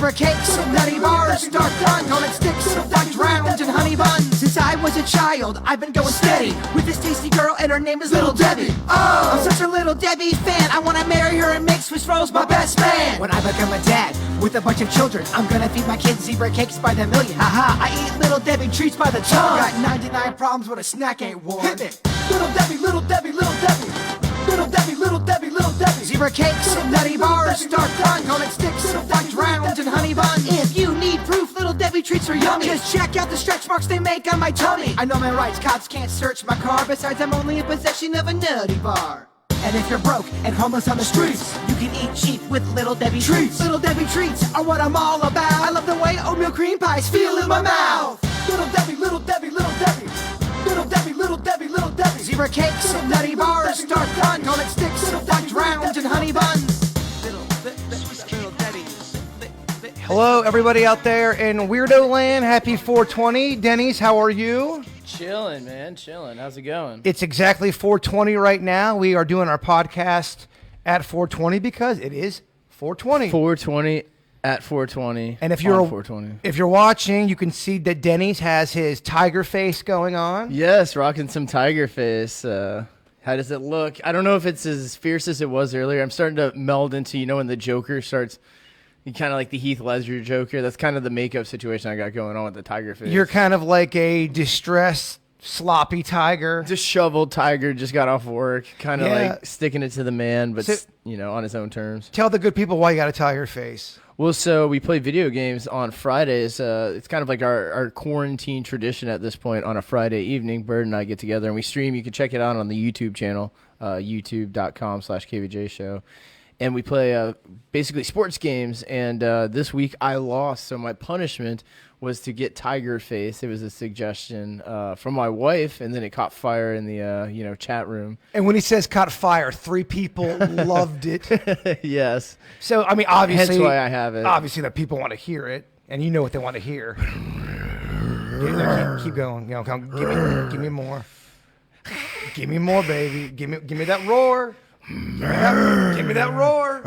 Zebra cakes, nutty bars, dark done, donut sticks, duck drowned in honey buns. Since I was a child, I've been going steady with this tasty girl, and her name is Little Debbie. Oh, I'm such a Little Debbie fan. I wanna marry her and make Swiss rolls my best man. When I become a dad with a bunch of children, I'm gonna feed my kids zebra cakes by the million. Haha, I eat Little Debbie treats by the ton. Got 99 problems with a snack ain't one. Hit me. Little Debbie, Little Debbie, Little Debbie. Little Debbie, Little Debbie, Little Debbie. Zebra cakes, nutty bars, dark done, donut sticks, duck drowned in honey buns. If you need proof, Little Debbie treats are yummy. Just check out the stretch marks they make on my tummy. I know my rights, cops can't search my car. Besides, I'm only in possession of a nutty bar. And if you're broke and homeless on the streets, you can eat cheap with Little Debbie treats. Little Debbie treats are what I'm all about. I love the way oatmeal cream pies feel in my mouth. Little Debbie, Little Debbie, Little Debbie. Little Debbie, Little Debbie, Little Debbie. Zebra cakes, nutty bars, dark done, donut sticks, duck drowned in honey buns. Little Debbie. Hello, everybody out there in Weirdo Land. Happy 420. Denny's, how are you? Chilling, man. Chilling. How's it going? It's exactly 420 right now. We are doing our podcast at 420 because it is 420. 420 at 420. And if you're 420. If you're watching, you can see that Denny's has his tiger face going on. Yes, rocking some tiger face. How does it look? I don't know if it's as fierce as it was earlier. I'm starting to meld into, when the Joker starts, kind of like the Heath Ledger Joker. That's kind of the makeup situation I got going on with the tiger face. You're kind of like a distressed, sloppy tiger. Disheveled tiger, just got off work, kind of like sticking it to the man, but, on his own terms. Tell the good people why you got a tiger face. Well, so we play video games on Fridays. It's kind of like our quarantine tradition at this point. On a Friday evening, Bird and I get together and we stream. You can check it out on the YouTube channel, youtube.com/KVJ show. And we play basically sports games. And this week I lost, so my punishment was to get tiger face. It was a suggestion from my wife, and then it caught fire in the chat room. And when he says caught fire, 3 people loved it. Yes. So I mean, obviously, hence why I have it. Obviously, that people want to hear it, and you know what they want to hear. Keep going. Give me more. Give me more, baby. Give me that roar. Give me that roar.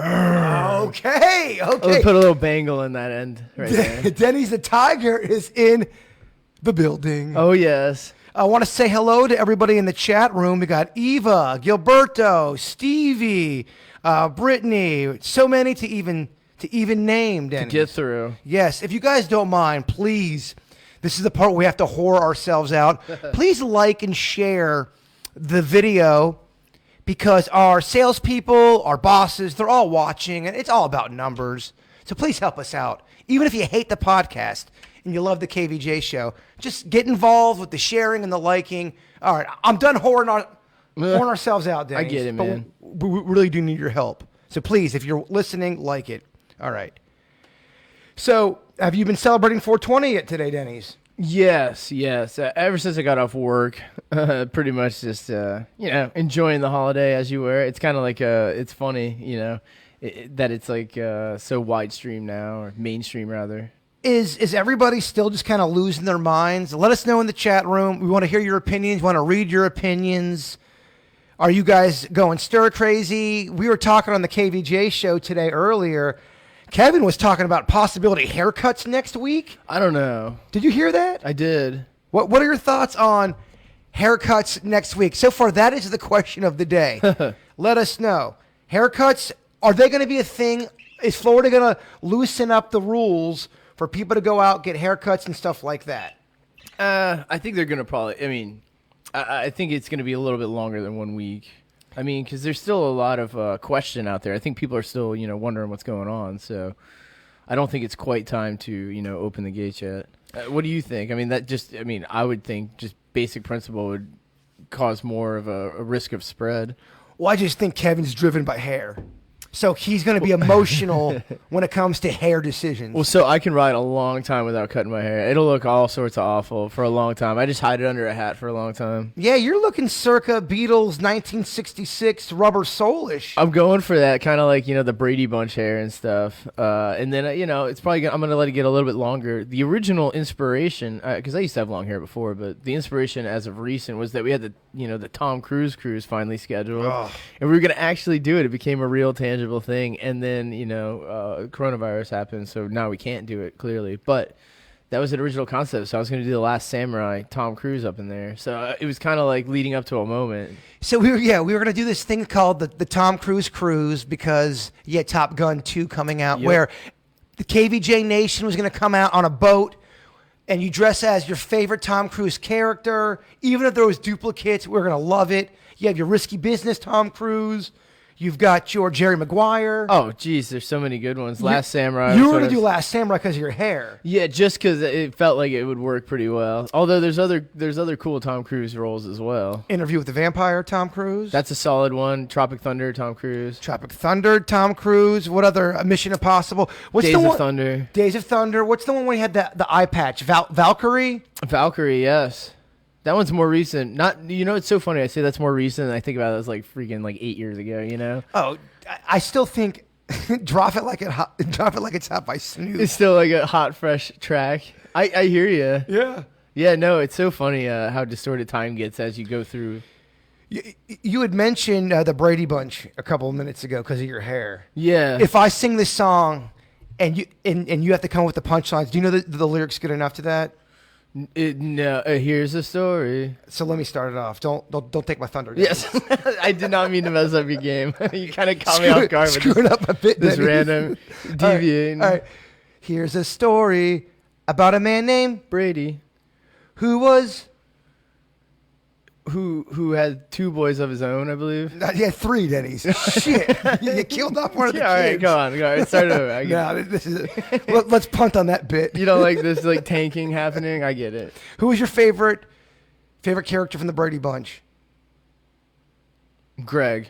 Okay. I'll put a little bangle in that end right there. Denny's the Tiger is in the building. Oh, yes. I want to say hello to everybody in the chat room. We got Eva, Gilberto, Stevie, Brittany. So many to even name, Denny's. To get through. Yes. If you guys don't mind, please, this is the part where we have to whore ourselves out. Please like and share the video, because our salespeople, our bosses, they're all watching, and it's all about numbers. So please help us out. Even if you hate the podcast and you love the KVJ show, just get involved with the sharing and the liking. All right, I'm done whoring ourselves out, Denny's. I get it, man. But we really do need your help. So please, if you're listening, like it. All right. So have you been celebrating 420 yet today, Denny's? Yes. Ever since I got off work, pretty much just, enjoying the holiday as you were. It's kind of like, it's funny, that it's like so wide stream now, or mainstream rather. Is everybody still just kind of losing their minds? Let us know in the chat room. We want to hear your opinions. We want to read your opinions. Are you guys going stir crazy? We were talking on the KVJ show today earlier. Kevin was talking about possibility haircuts next week. I don't know. Did you hear that? I did. What are your thoughts on haircuts next week? So far, that is the question of the day. Let us know. Haircuts, are they going to be a thing? Is Florida going to loosen up the rules for people to go out, get haircuts and stuff like that? I think they're going to I think it's going to be a little bit longer than 1 week. I mean, because there's still a lot of question out there. I think people are still, wondering what's going on. So I don't think it's quite time to, open the gates yet. What do you think? I mean, I would think just basic principle would cause more of a risk of spread. Well, I just think Kevin's driven by hair. So he's going to be emotional when it comes to hair decisions. Well, so I can ride a long time without cutting my hair. It'll look all sorts of awful for a long time. I just hide it under a hat for a long time. Yeah, you're looking circa Beatles 1966 Rubber Soul-ish. I'm going for that, kind of like, the Brady Bunch hair and stuff. And then, it's probably I'm going to let it get a little bit longer. The original inspiration, because I used to have long hair before, but the inspiration as of recent was that we had the Tom Cruise cruise finally scheduled. Oh. And we were going to actually do it. It became a real tangent tangible thing. And then, coronavirus happened, so now we can't do it, clearly. But that was an original concept, so I was going to do The Last Samurai, Tom Cruise up in there. So it was kind of like leading up to a moment. So we were going to do this thing called the Tom Cruise Cruise because you had Top Gun 2 coming out, where the KVJ Nation was going to come out on a boat, and you dress as your favorite Tom Cruise character. Even if there was duplicates, we were going to love it. You have your Risky Business Tom Cruise. You've got your Jerry Maguire. Oh, geez, there's so many good ones. Last Samurai. You were going to do Last Samurai because of your hair. Yeah, just because it felt like it would work pretty well. Although there's other cool Tom Cruise roles as well. Interview with the Vampire, Tom Cruise. That's a solid one. Tropic Thunder, Tom Cruise. Tropic Thunder, Tom Cruise. What other? Mission Impossible. What's Days the of one? Thunder. Days of Thunder. What's the one where he had the eye patch? Valkyrie? Valkyrie, yes. That one's more recent. It's so funny. I say that's more recent, and I think about it as like freaking 8 years ago. Oh, I still think Drop It Like It's Hot by Snoop. It's still like a hot, fresh track. I hear you. Yeah. Yeah, no, it's so funny how distorted time gets as you go through. You had mentioned the Brady Bunch a couple of minutes ago because of your hair. Yeah. If I sing this song and you have to come up with the punchlines, do you know the lyrics good enough to that? Here's the story. So let me start it off. Don't take my thunder. Yes, I did not mean to mess up your game. You kind of caught me off guard with screwing up a bit. this random deviating. All right. Here's a story about a man named Brady, who had 2 boys of his own, I believe. he had 3 Dennys. Shit, you killed off one of the kids. All right, go on. Start over. No, this is let's punt on that bit. You don't like this tanking happening? I get it. Who was your favorite character from the Brady Bunch? Greg.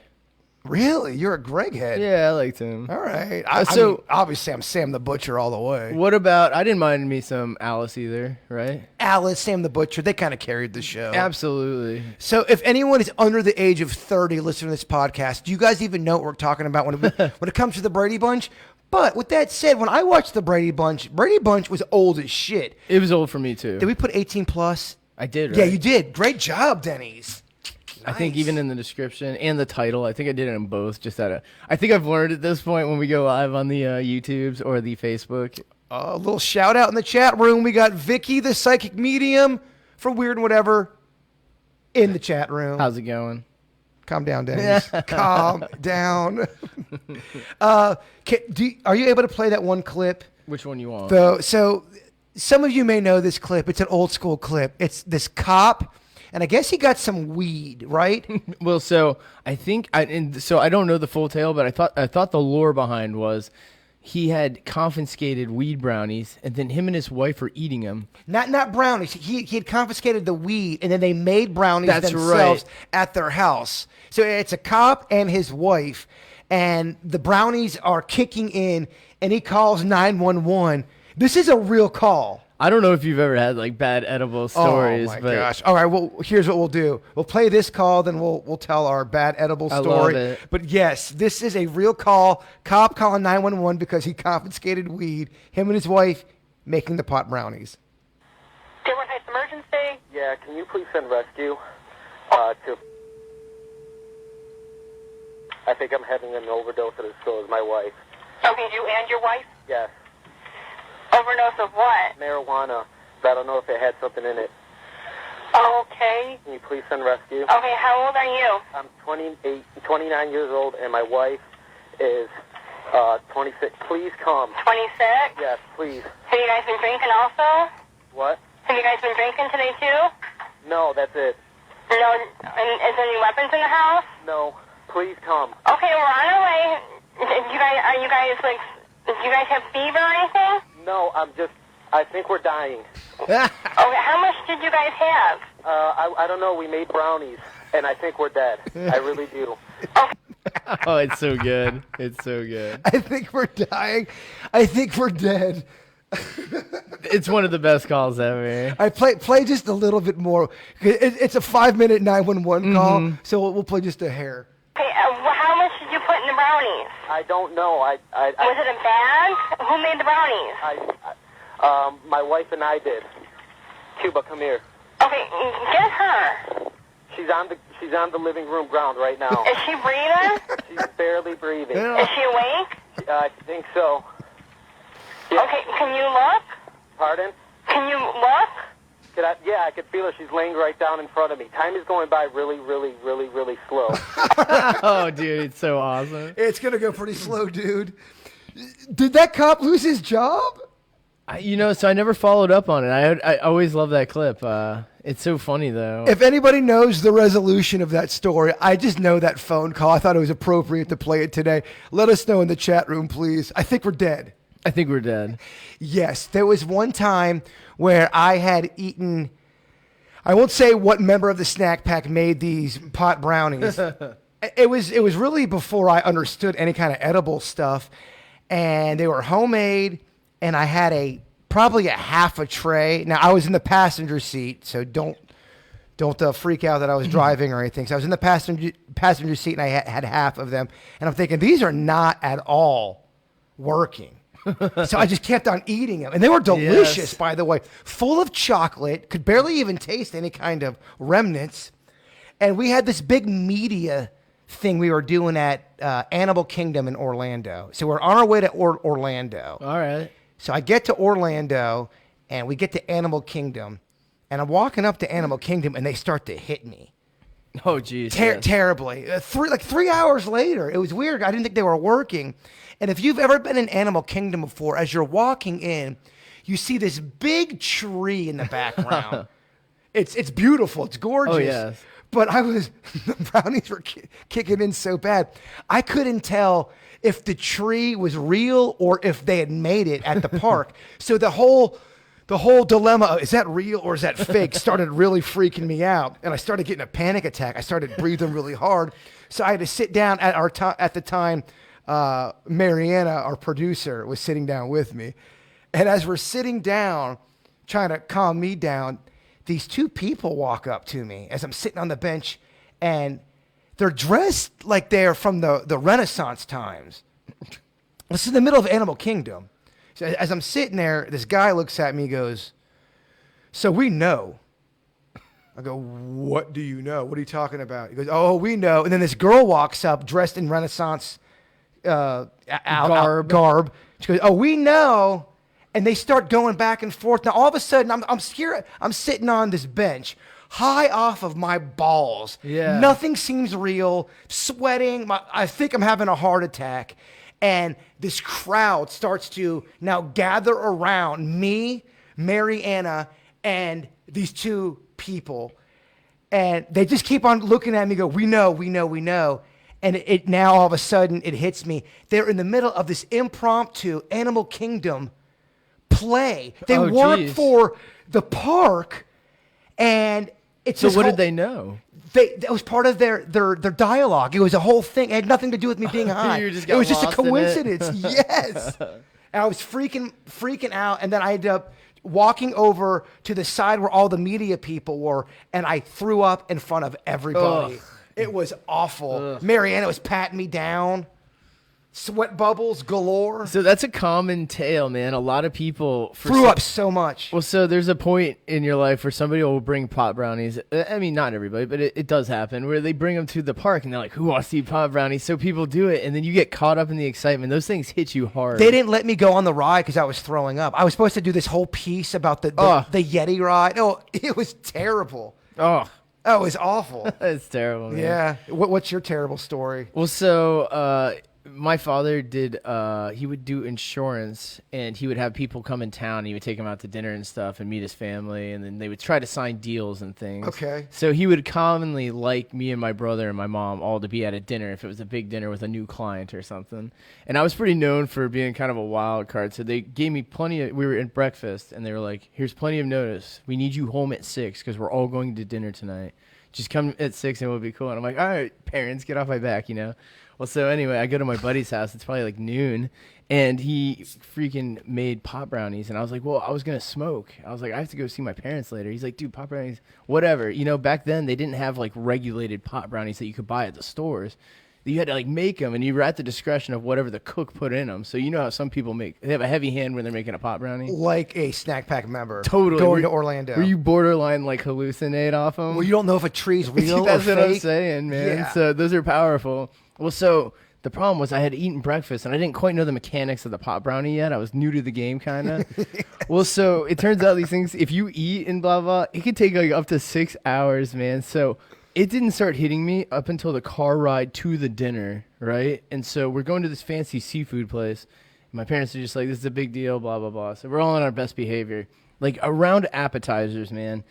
Really? You're a Greg head. Yeah, I liked him. All right. I mean, obviously, I'm Sam the Butcher all the way. What about, I didn't mind me some Alice either, right? Alice, Sam the Butcher, they kind of carried the show. Absolutely. So if anyone is under the age of 30 listening to this podcast, do you guys even know what we're talking about when it comes to the Brady Bunch? But with that said, when I watched the Brady Bunch was old as shit. It was old for me, too. Did we put 18 plus? I did, right? Yeah, you did. Great job, Dennys. I think even in the description and the title, I think I did it in both. I think I've learned at this point when we go live on the YouTubes or the Facebook. A little shout out in the chat room. We got Vicky, the psychic medium for Weird and Whatever, in the chat room. How's it going? Calm down, Dennys. Calm down. Are you able to play that one clip? Which one you want? So some of you may know this clip. It's an old school clip. It's this cop. And I guess he got some weed, right? Well, so I think I don't know the full tale, but I thought the lore behind was he had confiscated weed brownies, and then him and his wife were eating them. Not brownies. He had confiscated the weed, and then they made brownies themselves at their house. So it's a cop and his wife, and the brownies are kicking in, and he calls 911. This is a real call. I don't know if you've ever had bad edible stories. Oh my gosh! All right, well, here's what we'll do. We'll play this call, then we'll tell our bad edible story. I love it. But yes, this is a real call. Cop calling 911 because he confiscated weed. Him and his wife making the pot brownies. Dearborn Heights emergency. Yeah, can you please send rescue to... I think I'm having an overdose, and so is my wife. Okay, you and your wife? Yes. Overdose of what? Marijuana, but I don't know if it had something in it. Okay. Can you please send rescue? Okay, how old are you? I'm 29 years old, and my wife is 26. Please come. 26? Yes, please. Have you guys been drinking also? What? Have you guys been drinking today too? No, that's it. No, and is there any weapons in the house? No, please come. Okay, we're on our way. Do you guys have fever or anything? No, I think we're dying. Okay, how much did you guys have? I don't know. We made brownies, and I think we're dead. I really do. Oh, it's so good. It's so good. I think we're dying. I think we're dead. It's one of the best calls ever. I play just a little bit more. It's a 5-minute 911 call, so we'll play just a hair. Okay, how much did you put in the brownies? I don't know. Was it a bag? Who made the brownies? My wife and I did. Cuba, come here. Okay, get her. She's She's on the living room ground right now. Is she breathing? She's barely breathing. Is she awake? I think so. Yeah. Okay, can you look? Pardon? Can you look? Yeah, I could feel her. She's laying right down in front of me. Time is going by really, really, really, really slow. Oh, dude, it's so awesome. It's going to go pretty slow, dude. Did that cop lose his job? So I never followed up on it. I always love that clip. It's so funny, though. If anybody knows the resolution of that story, I just know that phone call. I thought it was appropriate to play it today. Let us know in the chat room, please. I think we're dead. I think we're dead. Yes, there was one time where I had eaten, I won't say what member of the snack pack made these pot brownies. It was really before I understood any kind of edible stuff, and they were homemade, and I had probably a half a tray. Now, I was in the passenger seat, so don't freak out that I was driving or anything. So I was in the passenger seat, and I had half of them, and I'm thinking, these are not at all working. So I just kept on eating them. And they were delicious, Yes. by the way. Full of chocolate. Could barely even taste any kind of remnants. And we had this big media thing we were doing at Animal Kingdom in Orlando. So we're on our way to Orlando. All right. So I get to Orlando, and we get to Animal Kingdom. And I'm walking up to Animal Kingdom, and they start to hit me. Oh, geez. Terribly. 3 hours later. It was weird. I didn't think they were working. And if you've ever been in Animal Kingdom before, as you're walking in, you see this big tree in the background. It's beautiful. It's gorgeous. Oh, yes. But the brownies were kicking in so bad. I couldn't tell if the tree was real or if they had made it at the park. So the whole dilemma of, is that real or is that fake, started really freaking me out. And I started getting a panic attack. I started breathing really hard. So I had to sit down at the time. Mariana, our producer, was sitting down with me. And as we're sitting down, trying to calm me down, these two people walk up to me as I'm sitting on the bench, and they're dressed like they're from the Renaissance times. This is in the middle of Animal Kingdom. So as I'm sitting there, this guy looks at me and goes, "So we know." I go, "What do you know? What are you talking about?" He goes, "Oh, we know." And then this girl walks up dressed in Renaissance garb. She goes, "Oh, we know." And they start going back and forth. Now, all of a sudden, I'm scared. I'm sitting on this bench, high off of my balls. Yeah. Nothing seems real. Sweating. I think I'm having a heart attack. And this crowd starts to now gather around me, Mariana, and these two people. And they just keep on looking at me and go, "We know, we know, we know." And it now all of a sudden it hits me. They're in the middle of this impromptu Animal Kingdom play. They work geez. for the park, and it's So this what whole- did they know? That was part of their dialogue. It was a whole thing. It had nothing to do with me being high. You just It got was just a lost in it. coincidence. Yes. And I was freaking out, and then I ended up walking over to the side where all the media people were, and I threw up in front of everybody. Ugh. It was awful. Mariana was patting me down. Sweat bubbles galore. So that's a common tale, man. A lot of people Threw up so much. Well, so there's a point in your life where somebody will bring pot brownies. I mean, not everybody, but it does happen where they bring them to the park and they're like, "Who wants to eat pot brownies?" So people do it, and then you get caught up in the excitement. Those things hit you hard. They didn't let me go on the ride because I was throwing up. I was supposed to do this whole piece about the Yeti ride. Oh, it was terrible. Oh, Oh, it was awful. that's terrible, man. Yeah. What's your terrible story? Well, so my father did. He would do insurance, and he would have people come in town. And he would take them out to dinner and stuff, and meet his family, and then they would try to sign deals and things. Okay. So he would commonly like me and my brother and my mom all to be at a dinner if it was a big dinner with a new client or something. And I was pretty known for being kind of a wild card. So they gave me plenty of. We were at breakfast, and they were like, "Here's plenty of notice. We need you home at 6 because we're all going to dinner tonight. Just come at 6 and we'll be cool." And I'm like, "All right, parents, get off my back, you know." Well, so anyway, I go to my buddy's house. It's probably like noon, and he freaking made pot brownies. And I was like, "Well, I was gonna smoke." I was like, "I have to go see my parents later." He's like, "Dude, pot brownies, whatever." You know, back then they didn't have like regulated pot brownies that you could buy at the stores. You had to like make them, and you were at the discretion of whatever the cook put in them. So you know how some people they have a heavy hand when they're making a pot brownie. Like a snack pack member. Totally. Going to Orlando. Were you borderline like hallucinate off them? Well, you don't know if a tree's real That's or what I'm fake. saying, man. Yeah. So those are powerful. Well, so the problem was I had eaten breakfast, and I didn't quite know the mechanics of the pot brownie yet. I was new to the game, kind of. Well, so it turns out these things, if you eat and blah, blah, it could take like up to 6 hours, man. So it didn't start hitting me up until the car ride to the dinner, right? And so we're going to this fancy seafood place. And my parents are just like, this is a big deal, blah, blah, blah. So we're all on our best behavior. Like around appetizers, man,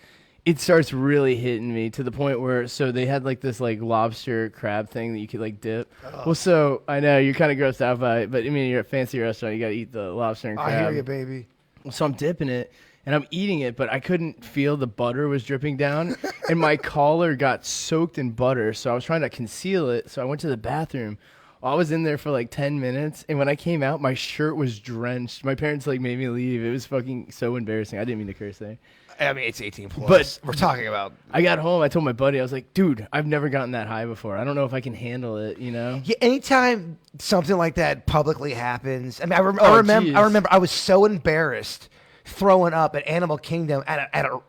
it starts really hitting me to the point where, so they had like this like lobster crab thing that you could like dip. Oh. Well, so I know you're kind of grossed out by it, but I mean, you're at a fancy restaurant, you got to eat the lobster and crab. I hear you, baby. So I'm dipping it. And I'm eating it, but I couldn't feel the butter was dripping down. And my collar got soaked in butter, so I was trying to conceal it. So I went to the bathroom. I was in there for like 10 minutes. And when I came out, my shirt was drenched. My parents like made me leave. It was fucking so embarrassing. I didn't mean to curse there. I mean, it's 18 plus. But we're talking about... I got home. I told my buddy, I was like, dude, I've never gotten that high before. I don't know if I can handle it, you know? Yeah, anytime something like that publicly happens... I mean, I Oh, remember I was so embarrassed throwing up at Animal Kingdom at a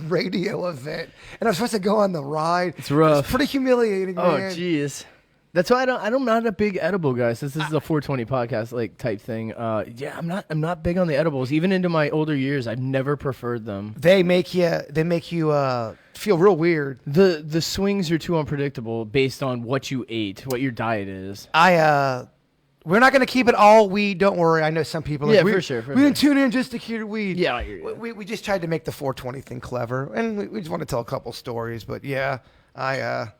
radio event, and I was supposed to go on the ride. It's rough. It's pretty humiliating, Oh, man. jeez. That's why I'm not a big edible guy. Since this is a 420 podcast like type thing. Yeah, I'm not big on the edibles. Even into my older years, I've never preferred them. They make you feel real weird. The swings are too unpredictable based on what you ate, what your diet is. We're not going to keep it all weed. Don't worry. I know some people. Like, Yeah, we, for sure. We didn't tune in just to hear weed. Yeah, I hear you. We just tried to make the 420 thing clever, and we just want to tell a couple stories. But yeah, I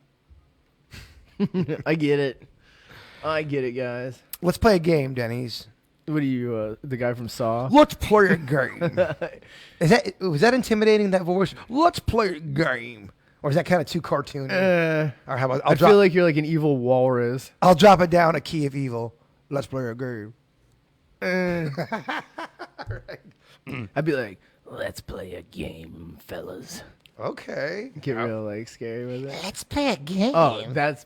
get it. I get it, guys. Let's play a game, Denny's. What are you, the guy from Saw? Let's play a game. Was that intimidating? That voice? Let's play a game. Or is that kind of too cartoony? Or how about I feel like you're like an evil walrus. I'll drop it down a key of evil. Let's play a game. Right. I'd be like, let's play a game, fellas. Okay. Get real like scary with it. Let's play a game. Oh, that's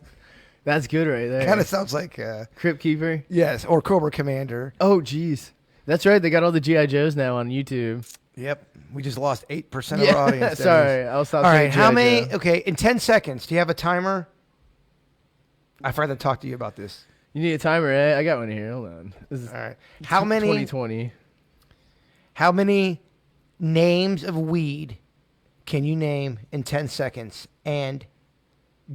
good right there. Kind of sounds like Crypt Keeper. Yes, or Cobra Commander. Oh, jeez. That's right. They got all the G.I. Joes now on YouTube. Yep. We just lost 8% of our audience. Sorry. I'll stop. All right. How many? Joe. Okay. In 10 seconds, do you have a timer? I forgot to talk to you about this. You need a timer, eh? I got one here. Hold on. This is all right. How many? 2020. How many names of weed can you name in 10 seconds and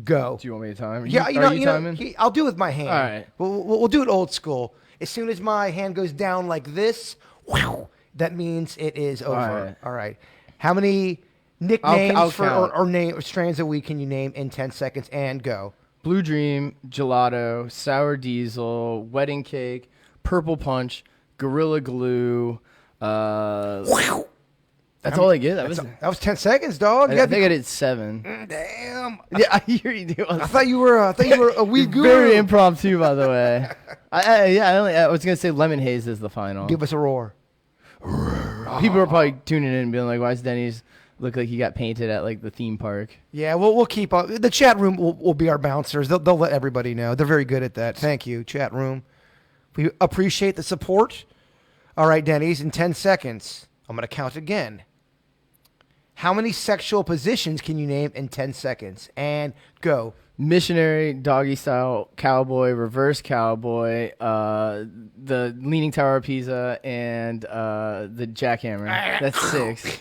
go? Do you want me to time? Yeah, Are you timing? I'll do it with my hand. All right. We'll do it old school. As soon as my hand goes down like this, whew, that means it is over. All right. How many nicknames I'll for count. or strains of weed can you name in 10 seconds and go? Blue Dream, Gelato, Sour Diesel, Wedding Cake, Purple Punch, Gorilla Glue. That's all I get. That was 10 seconds, dog. I think I did 7. Damn. Yeah, I hear you do. I thought you were a weed guru. Very impromptu, by the way. I was gonna say Lemon Haze is the final. Give us a roar. People are probably tuning in and being like, "Why does Denny's look like he got painted at like the theme park?" Yeah, we'll keep up. The chat room will be our bouncers. They'll let everybody know. They're very good at that. Thank you, chat room. We appreciate the support. All right, Denny's, in 10 seconds, I'm going to count again. How many sexual positions can you name in 10 seconds? And go. Missionary, doggy style, cowboy, reverse cowboy, the Leaning Tower of Pisa, and the jackhammer. That's 6.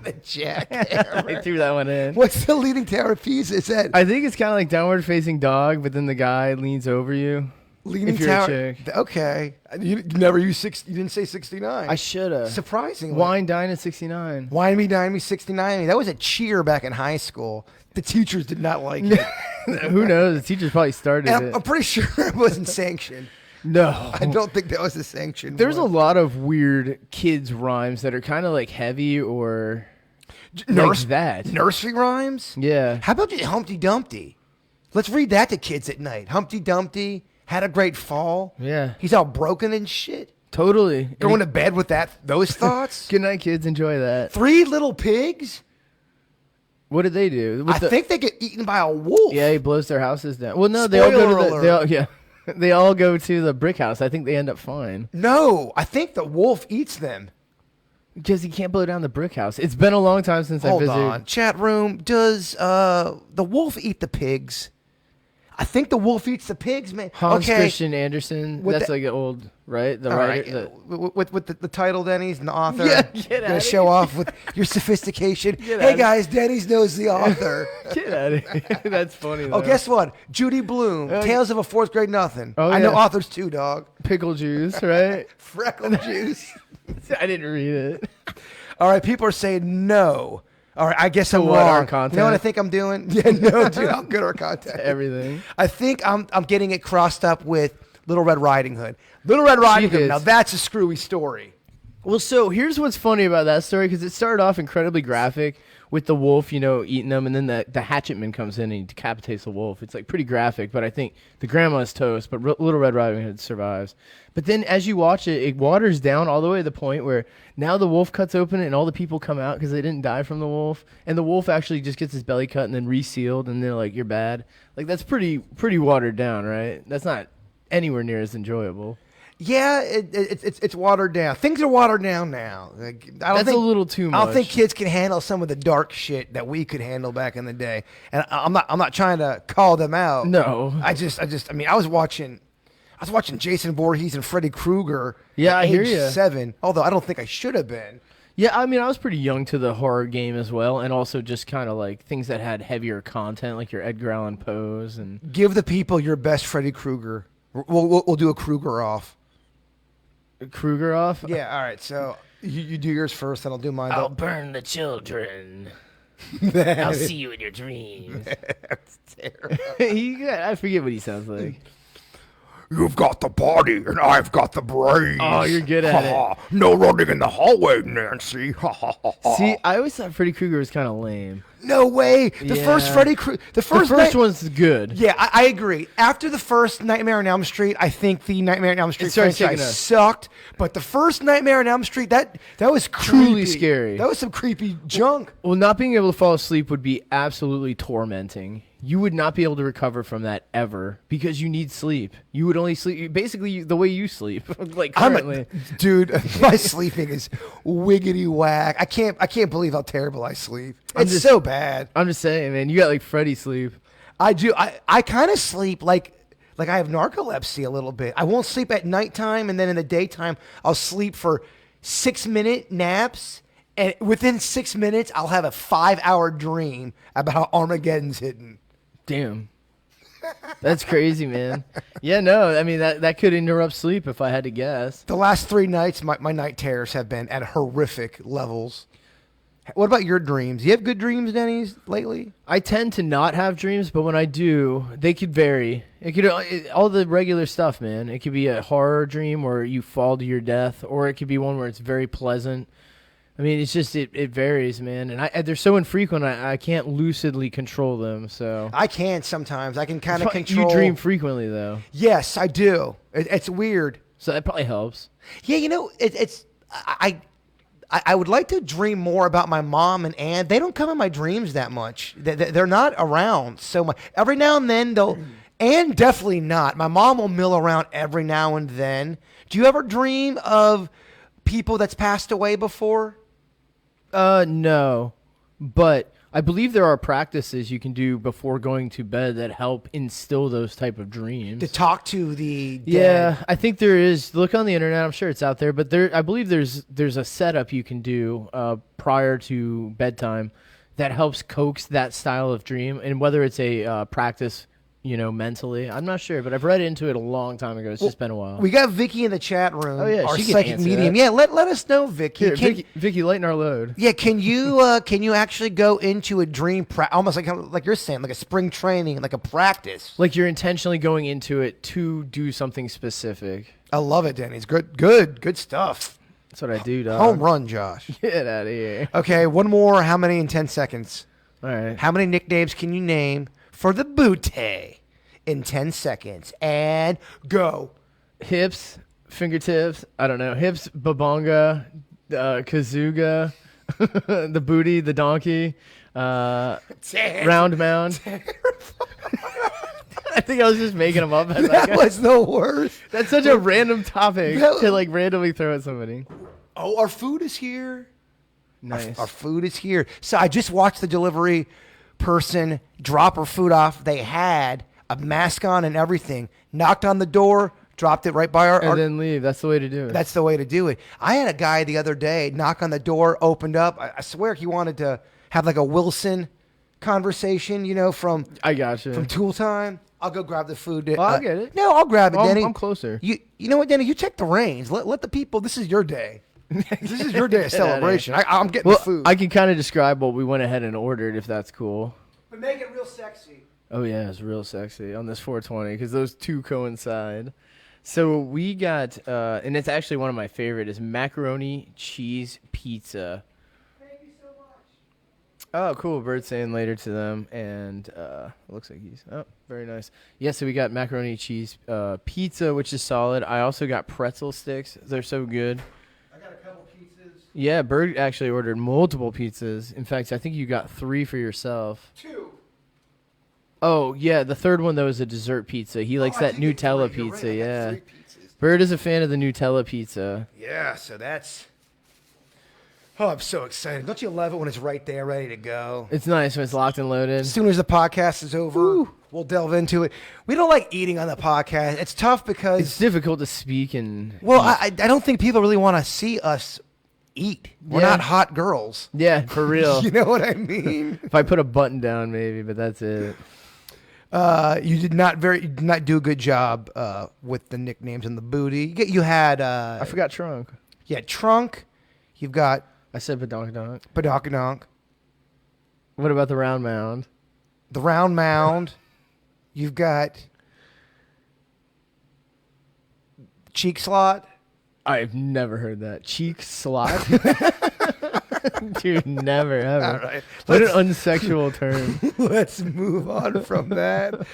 The jackhammer. I threw that one in. What's the Leaning Tower of Pisa? Is that I think it's kind of like downward facing dog, but then the guy leans over you. Leaning if you're Tower? a chick. Okay. You never used 6. You didn't say 69. I should have. Surprisingly. Wine, dine at 69. Wine me, dine me, 69. That was a cheer back in high school. The teachers did not like it. Who knows? The teachers probably started And it. I'm pretty sure it wasn't sanctioned. No. I don't think that was a sanction. There's a lot of weird kids rhymes that are kind of like heavy or like that. Nursery rhymes? Yeah. How about just Humpty Dumpty? Let's read that to kids at night. Humpty Dumpty had a great fall. Yeah. He's all broken and shit. Totally. Going to bed with those thoughts? Good night, kids. Enjoy that. 3 little pigs? What did they do? I think they get eaten by a wolf. Yeah, he blows their houses down. Well, no, they all go to they all go to the brick house. I think they end up fine. No, I think the wolf eats them. Because he can't blow down the brick house. It's been a long time since I visited. Hold on. Chat room, does the wolf eat the pigs? I think the wolf eats the pigs, man. Hans Christian Andersen. That's like an old, right? The writer. Right. With the title Dennys and the author. Yeah, get gonna out show off with your sophistication. Get Hey outta guys, Dennys knows the author. Get out of here. That's funny, though. Oh, guess what? Judy Blume, Tales of a Fourth Grade Nothing. Oh, I know yeah. authors too, dog. Pickle juice, right? Freckle juice. I didn't read it. All right, people are saying no. All right, I guess I'm what, wrong. our content? You know what I think I'm doing? Yeah, no, dude, I'm good at our content. Everything. I think I'm getting it crossed up with Little Red Riding Hood. Little Red Riding Hood, now that's a screwy story. Well, so here's what's funny about that story, because it started off incredibly graphic with the wolf, eating them, and then the hatchetman comes in and he decapitates the wolf. It's like pretty graphic, but I think the grandma's toast, but Little Red Riding Hood survives. But then as you watch it, it waters down all the way to the point where now the wolf cuts open and all the people come out because they didn't die from the wolf, and the wolf actually just gets his belly cut and then resealed, and they're like, you're bad. Like, that's pretty watered down, right? That's not anywhere near as enjoyable. Yeah, it's watered down. Things are watered down now. Like, That's a little too much. I don't think kids can handle some of the dark shit that we could handle back in the day. And I'm not trying to call them out. No. I mean, I was watching Jason Voorhees and Freddy Krueger. Yeah, at I hear age ya. 7. Although I don't think I should have been. Yeah, I mean, I was pretty young to the horror game as well, and also just kind of like things that had heavier content, like your Edgar Allan Poe's and Give the people your best Freddy Krueger. We'll do a Krueger off. Krueger off. Yeah, all right. So you do yours first, and I'll do mine. I'll burn the children. I'll see you in your dreams. That's terrible. I forget what he sounds like. You've got the body, and I've got the brains. Oh, you're good at it. No running in the hallway, Nancy. See, I always thought Freddy Krueger was kind of lame. No way. The first Yeah. Freddy Krueger. The The first one's good. Yeah, I agree. After the first Nightmare on Elm Street, I think the Nightmare on Elm Street started franchise taking a- sucked. But the first Nightmare on Elm Street, that was Truly creepy. scary. That was some creepy junk. Well, not being able to fall asleep would be absolutely tormenting. You would not be able to recover from that ever because you need sleep. You would only sleep basically the way you sleep, like currently. Dude, my sleeping is wiggity whack. I can't believe how terrible I sleep. It's so bad. I'm just saying, man. You got like Freddy sleep. I do. I kind of sleep like I have narcolepsy a little bit. I won't sleep at nighttime, and then in the daytime, I'll sleep for 6-minute naps, and within 6 minutes, I'll have a 5-hour dream about how Armageddon's hitting. Damn. That's crazy, man. Yeah, no, I mean, that could interrupt sleep if I had to guess. The last 3 nights, my night terrors have been at horrific levels. What about your dreams? You have good dreams, Dennys, lately? I tend to not have dreams, but when I do, they could vary. It could all the regular stuff, man. It could be a horror dream where you fall to your death, or it could be one where it's very pleasant. I mean, it's just it varies, man, and they're so infrequent. I can't lucidly control them. So I can sometimes. I can kind of control. You dream frequently, though. Yes, I do. It's weird. So that probably helps. Yeah, I would like to dream more about my mom and aunt. They don't come in my dreams that much. They're not around so much. Every now and then they'll, and definitely not. My mom will mill around every now and then. Do you ever dream of people that's passed away before? No, but I believe there are practices you can do before going to bed that help instill those type of dreams. To talk to the dead. Yeah, I think there is. Look on the internet. I'm sure it's out there, but I believe there's a setup you can do prior to bedtime that helps coax that style of dream, and whether it's a practice, mentally, I'm not sure, but I've read into it a long time ago. It's just been a while. We got Vicky in the chat room. Oh, yeah, our she can psychic answer medium. that. Yeah, let us know, Vicky. Here, Vicky, lighten our load. Yeah, can you actually go into a dream almost like you're saying, like a spring training, like a practice? Like you're intentionally going into it to do something specific. I love it, Denny's. Good stuff. That's what I do, dog. Home run, Josh. Get out of here. Okay, one more. How many in 10 seconds? All right. How many nicknames can you name for the bootay in 10 seconds? And go. Hips, fingertips, I don't know. Hips, babonga, kazuga, the booty, the donkey, Round Mound. I think I was just making them up. As That was the worst. That's such a random topic to like randomly throw at somebody. Oh, our food is here. Nice. Our food is here. So I just watched the delivery person drop her food off. They had a mask on and everything. Knocked on the door, dropped it right by and then leave. That's the way to do it. That's the way to do it. I had a guy the other day knock on the door, opened up. I swear he wanted to have like a Wilson conversation, from I gotcha. from Tool Time. I'll go grab the food. I'll get it. No, I'll grab it, Denny. I'm closer. You know what, Denny? You check the reins. Let the people. This is your day. This is your day of celebration. I'm getting the food. I can kind of describe what we went ahead and ordered if that's cool. But make it real sexy. Oh yeah, it's real sexy on this 420 because those two coincide. So we got, and it's actually one of my favorite, is macaroni cheese pizza. Thank you so much. Oh, cool. Bird's saying later to them, and looks like he's very nice. Yeah, so we got macaroni cheese pizza, which is solid. I also got pretzel sticks. They're so good. I got a couple pizzas. Yeah, Bird actually ordered multiple pizzas. In fact, I think you got 3 for yourself. 2. Oh, yeah, the third one, though, is a dessert pizza. He likes that Nutella pizza, right. yeah. 3 pizzas. Bird is a fan of the Nutella pizza. Yeah, so that's... Oh, I'm so excited. Don't you love it when it's right there, ready to go? It's nice when it's locked and loaded. As soon as the podcast is over, we'll delve into it. We don't like eating on the podcast. It's tough because... It's difficult to speak and... Well, I don't think people really want to see us eat. We're Yeah. not hot girls. Yeah, for real. You know what I mean? If I put a button down, maybe, but that's it. You did not do a good job with the nicknames and the booty. You had I forgot trunk. Yeah, trunk. You've got I said badonkadonk. Badonk, What about the round mound? the round mound. You've got cheek slot. I've never heard that. Cheek slot? Dude, never, ever. All right. What an unsexual term. Let's move on from that.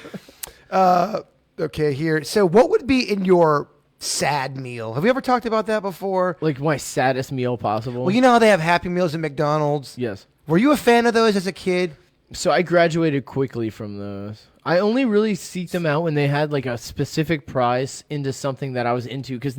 Okay, here. So what would be in your sad meal? Have we ever talked about that before? Like my saddest meal possible. Well, you know how they have Happy Meals at McDonald's? Yes. Were you a fan of those as a kid? So I graduated quickly from those. I only really seeked them out when they had like a specific prize into something that I was into. Because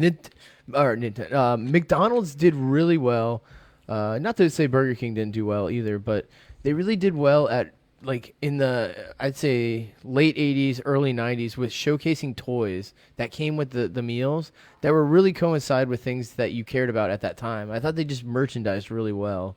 McDonald's did really well. Not to say Burger King didn't do well either, but they really did well at like in the, I'd say, late 80s, early 90s with showcasing toys that came with the meals that were really coincide with things that you cared about at that time. I thought they just merchandised really well.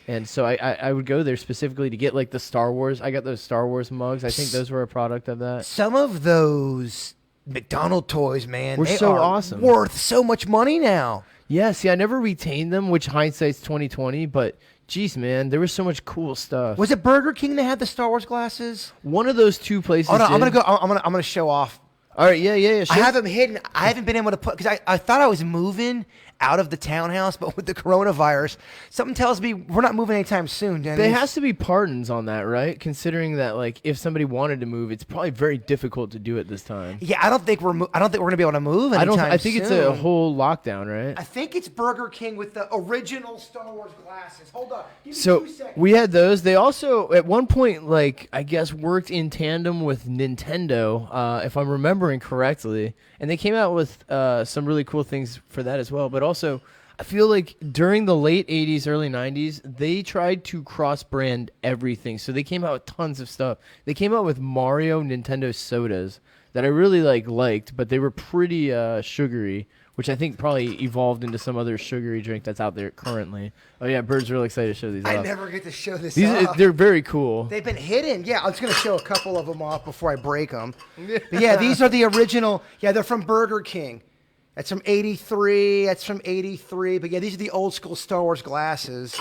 And so I would go there specifically to get like the Star Wars. I got those Star Wars mugs. I think those were a product of that. Some of those McDonald's toys, man, Were they so are awesome. worth so much money now. Yeah, see, I never retained them, which hindsight's 2020, but geez, man, there was so much cool stuff. Was it Burger King that had the Star Wars glasses? One of those two places. Oh no, I'm did. gonna go. I'm gonna show off. All right, yeah. I Sure. have them hidden. I haven't been able to put because I thought I was moving out of the townhouse, but with the coronavirus, something tells me we're not moving anytime soon, Denny. There has to be pardons on that, right? Considering that, like, if somebody wanted to move, it's probably very difficult to do it this time. Yeah, I don't think we're gonna be able to move anytime soon. I think it's a whole lockdown, right? I think it's Burger King with the original Star Wars glasses. Hold on. Give me So 2 seconds. we had those. They also, at one point, like I guess, worked in tandem with Nintendo, if I'm remembering correctly, and they came out with some really cool things for that as well. But also, I feel like during the late 80s, early 90s, they tried to cross-brand everything. So they came out with tons of stuff. They came out with Mario Nintendo sodas that I really liked, but they were pretty sugary, which I think probably evolved into some other sugary drink that's out there currently. Oh yeah, Bird's really excited to show these I off. never get to show this These off. they're very cool. They've been hidden. Yeah, I'm just going to show a couple of them off before I break them. But yeah, these are the original. Yeah, they're from Burger King. That's from 83. That's from 83. But yeah, these are the old school Star Wars glasses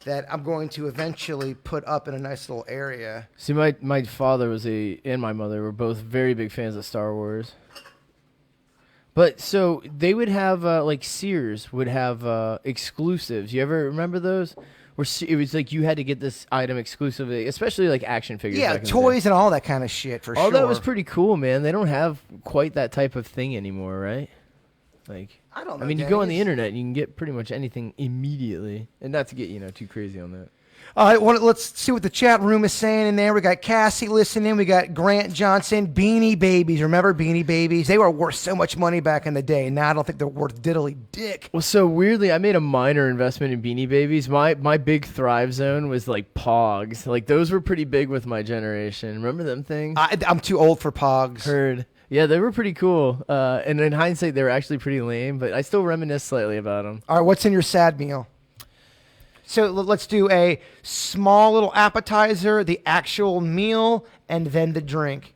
that I'm going to eventually put up in a nice little area. See, my father and my mother were both very big fans of Star Wars. But so they would have like Sears would have exclusives. You ever remember those? Where it was like you had to get this item exclusively, especially like action figures. Yeah, back in the day. toys and all that kind of shit for All sure. that was pretty cool, man. They don't have quite that type of thing anymore, right? Like, I don't know, I mean, you go on the Dennis. internet, and you can get pretty much anything immediately, and not to get too crazy on that. All right, well, let's see what the chat room is saying in there. We got Cassie listening. We got Grant Johnson. Beanie Babies. Remember Beanie Babies? They were worth so much money back in the day. Now I don't think they're worth diddly dick. Well, so weirdly, I made a minor investment in Beanie Babies. My big thrive zone was like Pogs. Like those were pretty big with my generation. Remember them things? I'm too old for Pogs. Heard. Yeah, they were pretty cool. And in hindsight, they were actually pretty lame, but I still reminisce slightly about them. All right, what's in your sad meal? So let's do a small little appetizer, the actual meal, and then the drink.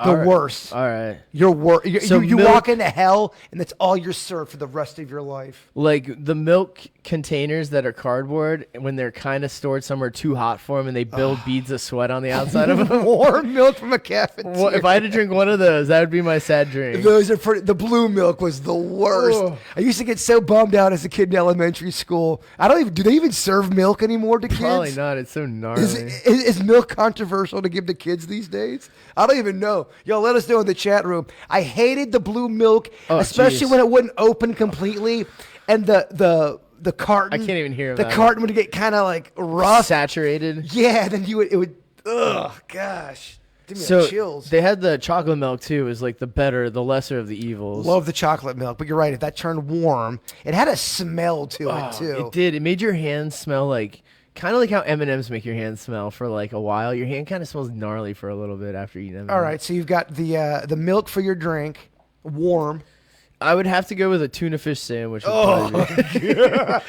The worst. All right. You're So you milk- walk into hell, and that's all you're served for the rest of your life. Like the milk containers that are cardboard, when they're kind of stored somewhere too hot for them and they build beads of sweat on the outside of them. Warm milk from a cafeteria. Well, if I had to drink one of those, that would be my sad drink. Those are the blue milk was the worst. Ugh. I used to get so bummed out as a kid in elementary school. Do they even serve milk anymore to kids? Probably not. It's so gnarly. Is milk controversial to give to kids these days? I don't even know. Y'all let us know in the chat room. I hated the blue milk, especially jeez. when it wouldn't open completely, and the carton. I can't even hear the about carton would get kind of like rough. Saturated. Yeah, then it would. Ugh, gosh, give me So chills. they had the chocolate milk too. Is like the lesser of the evils. Love the chocolate milk, but you're right. If that turned warm, it had a smell to it too. It did. It made your hands smell like kind of like how M&Ms make your hands smell for like a while. Your hand kind of smells gnarly for a little bit after eating them. All right, so you've got the milk for your drink, warm. I would have to go with a tuna fish sandwich. One that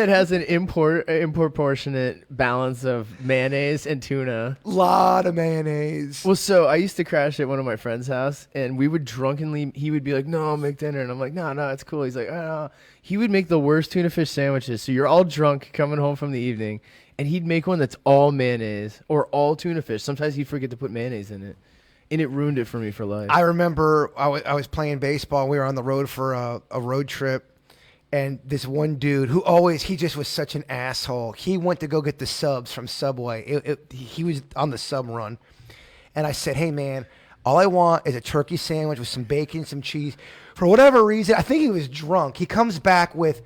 has an improportionate balance of mayonnaise and tuna. Lot of mayonnaise. Well, so I used to crash at one of my friend's house, and we would drunkenly. He would be like, "No, I'll make dinner," and I'm like, "No, it's cool." He's like, "Oh." He would make the worst tuna fish sandwiches. So you're all drunk coming home from the evening, and he'd make one that's all mayonnaise or all tuna fish. Sometimes he'd forget to put mayonnaise in it. And it ruined it for me for life. I remember I was playing baseball. We were on the road for a road trip. And this one dude he just was such an asshole. He went to go get the subs from Subway. He was on the sub run. And I said, hey, man, all I want is a turkey sandwich with some bacon, some cheese. For whatever reason, I think he was drunk. He comes back with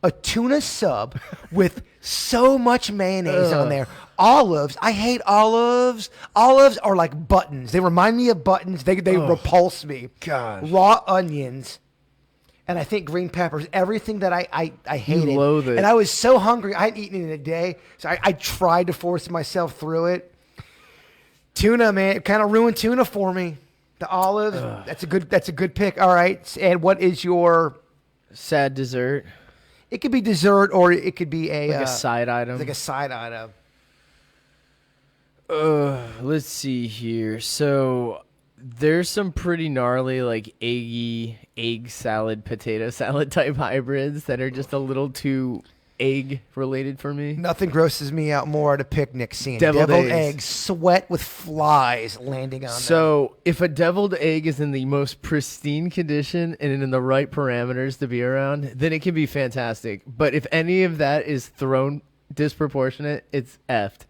a tuna sub with so much mayonnaise on there. Olives. I hate olives. Olives are like buttons. They remind me of buttons. They repulse me. Gosh. Raw onions. And I think green peppers. Everything that I hated. You loathe it. And I was so hungry. I hadn't eaten in a day. So I tried to force myself through it. Tuna, man. It kind of ruined tuna for me. The olives. That's a good pick. All right. And what is your sad dessert? It could be dessert or it could be a side item. Like a side item. Let's see here. So there's some pretty gnarly like egg salad, potato salad type hybrids that are just a little too egg related for me. Nothing grosses me out more at a picnic seeing Deviled eggs sweat with flies landing on them. So if a deviled egg is in the most pristine condition and in the right parameters to be around, then it can be fantastic. But if any of that is thrown disproportionate, it's effed.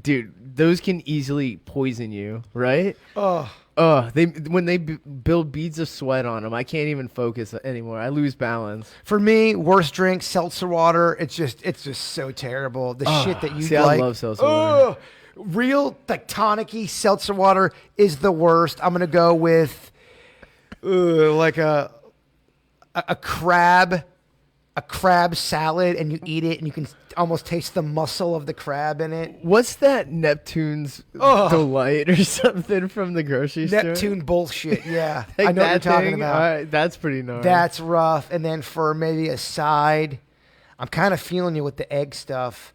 Dude, those can easily poison you, right? When they build beads of sweat on them, I can't even focus anymore. I lose balance. For me, worst drink, seltzer water. It's just so terrible. The shit that you like. I love seltzer water. Real tectonic-y seltzer water is the worst. I'm gonna go with like a crab salad, and you eat it, and you can almost taste the muscle of the crab in it. What's that Neptune's Delight or something from the grocery store? Neptune bullshit, yeah. Like I know what you're talking thing? about. That's pretty gnarly. That's rough. And then for maybe a side, I'm kind of feeling you with the egg stuff.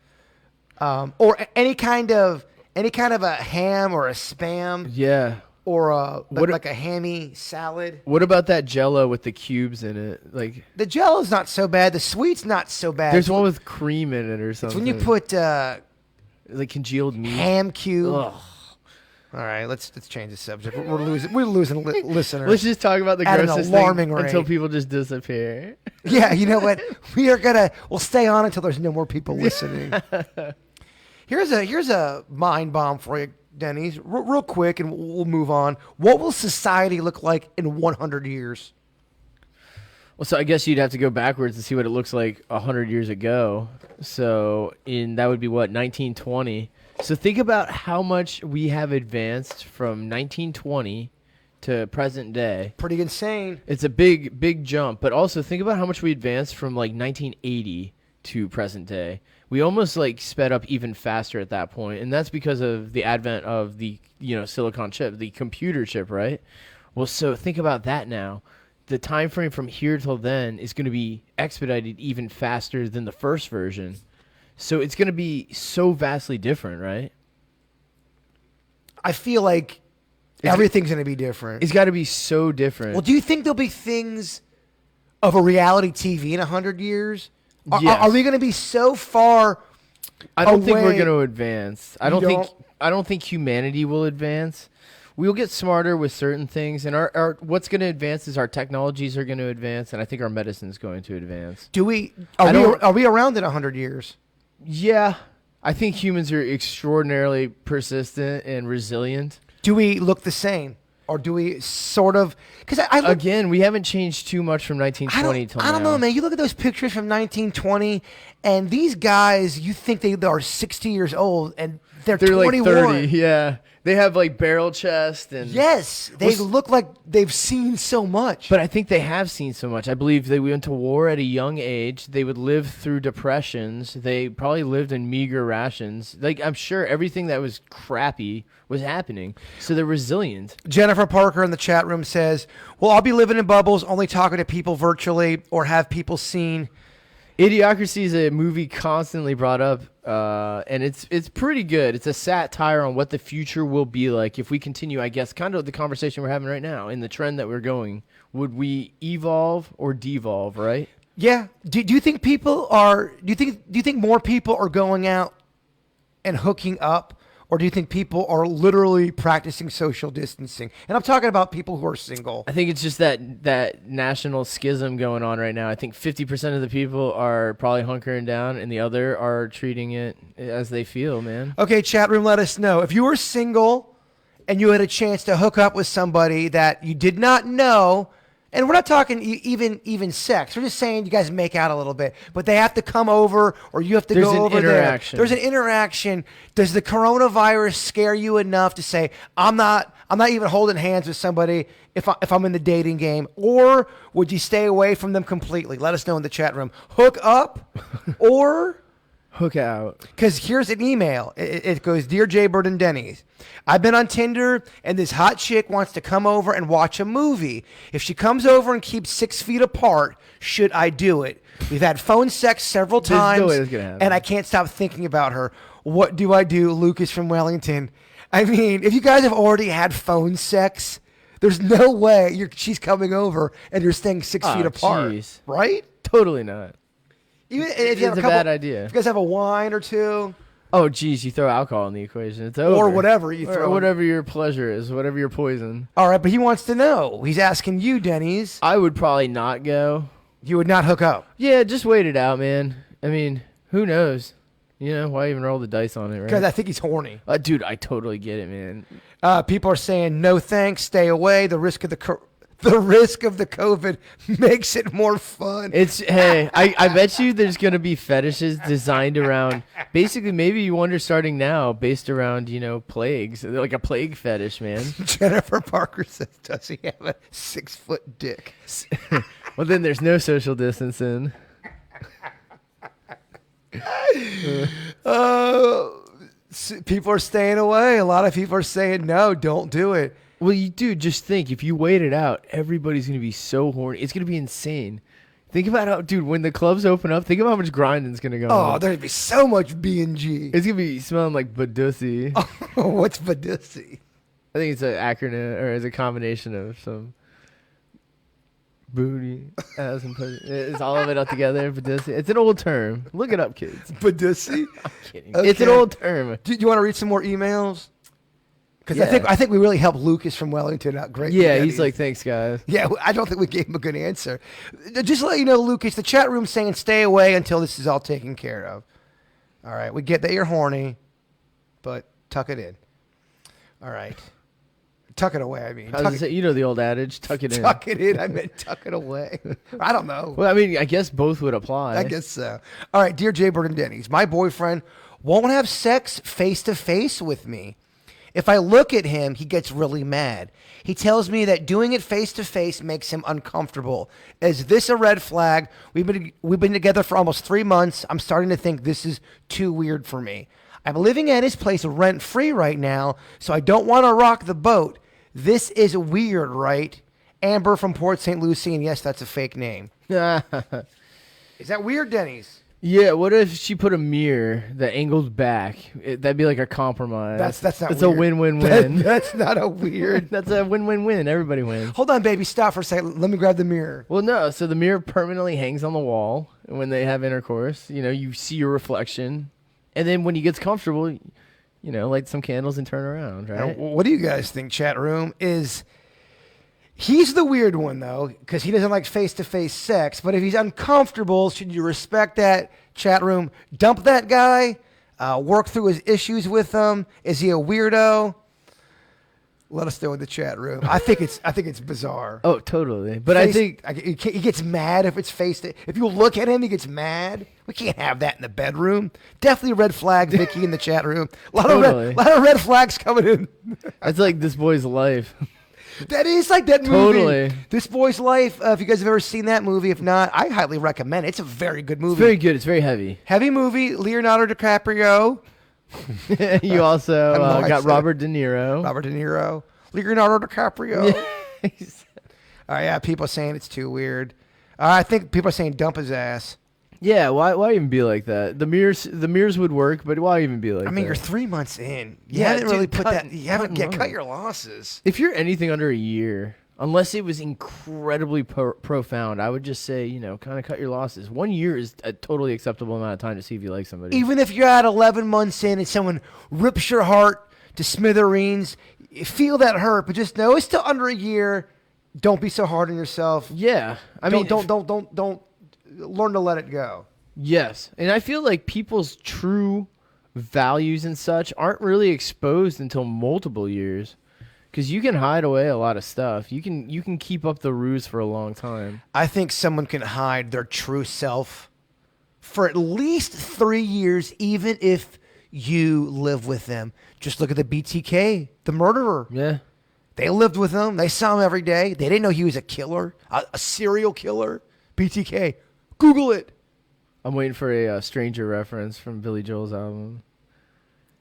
Or any kind of a ham or a Spam. Yeah. Or like a hammy salad. What about that Jell-O with the cubes in it? Like the Jell-O's not so bad. The sweet's not so bad. There's one with cream in it or something. It's when you put like congealed meat, ham cube. Ugh. All right, let's change the subject. We're losing listeners. Let's just talk about the at grossest an alarming thing rate. Until people just disappear. Yeah, you know what? We'll stay on until there's no more people listening. Here's a mind bomb for you, Denny's, real quick, and we'll move on. What will society look like in 100 years? Well, so I guess you'd have to go backwards to see what it looks like 100 years ago. So that would be what, 1920. So think about how much we have advanced from 1920 to present day. Pretty insane. It's a big jump, but also think about how much we advanced from like 1980 to present day. We almost like sped up even faster at that point, and that's because of the advent of the silicon chip, the computer chip, right? Well, so think about that now. The time frame from here till then is going to be expedited even faster than the first version. So it's going to be so vastly different, right? I feel like everything's going to be different. It's got to be so different. Well, do you think there'll be things of a reality TV in 100 years? Yes. Are we going to be so far I don't think we're away? going to advance. I don't think humanity will advance. We'll get smarter with certain things, and our what's going to advance is our technologies are going to advance, and I think our medicine's going to advance. Are we around in 100 years? Yeah. I think humans are extraordinarily persistent and resilient. Do we look the same? Or do we sort of... Because Again, we haven't changed too much from 1920 till now. I don't know, man. You look at those pictures from 1920, and these guys, you think they are 60 years old, and they're 21. Like 30, yeah. They have like barrel chest and... Yes, they look like they've seen so much. But I think they have seen so much. I believe they went to war at a young age. They would live through depressions. They probably lived in meager rations. Like, I'm sure everything that was crappy was happening. So they're resilient. Jennifer Parker in the chat room says, well, I'll be living in bubbles, only talking to people virtually, or have people seen... Idiocracy is a movie constantly brought up, and it's pretty good. It's a satire on what the future will be like if we continue, I guess, kind of the conversation we're having right now, in the trend that we're going. Would we evolve or devolve, right? Yeah. Do you think people are... Do you think more people are going out and hooking up? Or do you think people are literally practicing social distancing? And I'm talking about people who are single. I think it's just that national schism going on right now. I think 50% of the people are probably hunkering down, and the other are treating it as they feel, man. Okay, chat room, let us know. If you were single and you had a chance to hook up with somebody that you did not know, and we're not talking even sex. We're just saying you guys make out a little bit, but they have to come over, or you have to go over there. There's an interaction. Does the coronavirus scare you enough to say I'm not even holding hands with somebody if I'm in the dating game, or would you stay away from them completely? Let us know in the chat room. Hook up or hook out. Because here's an email. It goes, Dear Jbird and Dennys, I've been on Tinder, and this hot chick wants to come over and watch a movie. If she comes over and keeps 6 feet apart, should I do it? We've had phone sex several times, no way that's gonna happen. and I can't stop thinking about her. What do I do? Lucas from Wellington. I mean, if you guys have already had phone sex, there's no way she's coming over and you're staying 6 feet apart. Geez. Right? Totally not. Even if you have It's a bad idea. If you guys have a wine or two. Oh, geez, you throw alcohol in the equation. It's over. Or whatever you throw. Or whatever your pleasure is, whatever your poison. All right, but he wants to know. He's asking you, Dennys. I would probably not go. You would not hook up? Yeah, just wait it out, man. I mean, who knows? You know, why even roll the dice on it, right? Because I think he's horny. Dude, I totally get it, man. People are saying, no thanks, stay away. The risk of the COVID makes it more fun. Hey, I bet you there's going to be fetishes designed around, basically maybe you wonder starting now, based around, plagues, like a plague fetish, man. Jennifer Parker says, does he have a 6-foot dick? Well, then there's no social distancing. People are staying away. A lot of people are saying, no, don't do it. Well, just think, if you wait it out, everybody's going to be so horny. It's going to be insane. Think about how, dude, when the clubs open up, think about how much grinding's going to go on. Oh, there's going to be so much B&G. It's going to be smelling like badussy. Oh, what's badussy? I think it's an acronym, or it's a combination of some booty, ass, and pussy. It's all of it up together, badussy. It's an old term. Look it up, kids. Badussy? I'm kidding. Okay. It's an old term. Do you want to read some more emails? Because Yeah. I think we really helped Lucas from Wellington out great. Yeah, he's like, thanks, guys. Yeah, I don't think we gave him a good answer. Just to let you know, Lucas, the chat room's saying stay away until this is all taken care of. All right, we get that you're horny, but tuck it in. All right. Tuck it away, I mean. I was gonna say, you know the old adage, tuck it in. Tuck it in. I meant tuck it away. I don't know. Well, I mean, I guess both would apply. I guess so. All right, dear Jbird and Dennys, my boyfriend won't have sex face-to-face with me. If I look at him, he gets really mad. He tells me that doing it face-to-face makes him uncomfortable. Is this a red flag? We've been together for almost 3 months. I'm starting to think this is too weird for me. I'm living at his place rent-free right now, so I don't want to rock the boat. This is weird, right? Amber from Port St. Lucie, and yes, that's a fake name. Is that weird, Denny's? Yeah, what if she put a mirror that angled back? That'd be like a compromise. That's not It's weird. a win-win-win. That's not a weird. That's a win-win-win. Everybody wins. Hold on, baby. Stop for a second. Let me grab the mirror. Well, no. So the mirror permanently hangs on the wall when they have intercourse. You know, you see your reflection. And then when he gets comfortable, you know, light some candles and turn around, right? Now, what do you guys think, chat room? He's the weird one, though, because he doesn't like face-to-face sex. But if he's uncomfortable, should you respect that, chat room? Dump that guy? Work through his issues with him? Is he a weirdo? Let us know in the chat room. I think it's bizarre. Oh, totally. But I think he gets mad if it's if you look at him, he gets mad. We can't have that in the bedroom. Definitely red flags, Vicky, in the chat room. A lot of red flags coming in. it's like this boy's life. That is like that movie. Totally. This Boy's Life. If you guys have ever seen that movie, if not, I highly recommend it. It's a very good movie. It's very good. It's very heavy. Heavy movie. Leonardo DiCaprio. You also know I got said Robert De Niro. Robert De Niro. Leonardo DiCaprio. Yeah. Oh, yeah, people are saying it's too weird. I think people are saying dump his ass. Yeah, why even be like that? The mirrors would work, but why even be like that? I mean, you're 3 months in. You Yeah, haven't really dude, put cut- that. You haven't cut cut your losses. If you're anything under a year, unless it was incredibly profound, I would just say, you know, kind of cut your losses. 1 year is a totally acceptable amount of time to see if you like somebody. Even if you're at 11 months in and someone rips your heart to smithereens, you feel that hurt, but just know it's still under a year. Don't be so hard on yourself. Yeah, I mean, don't learn to let it go. Yes, and I feel like people's true values and such aren't really exposed until multiple years, because you can hide away a lot of stuff. You can keep up the ruse for a long time. I think someone can hide their true self for at least 3 years, even if you live with them. Just look at the BTK, the murderer. Yeah. They lived with him. They saw him every day. They didn't know he was a killer, a serial killer. BTK. Google it. I'm waiting for a Stranger reference from Billy Joel's album,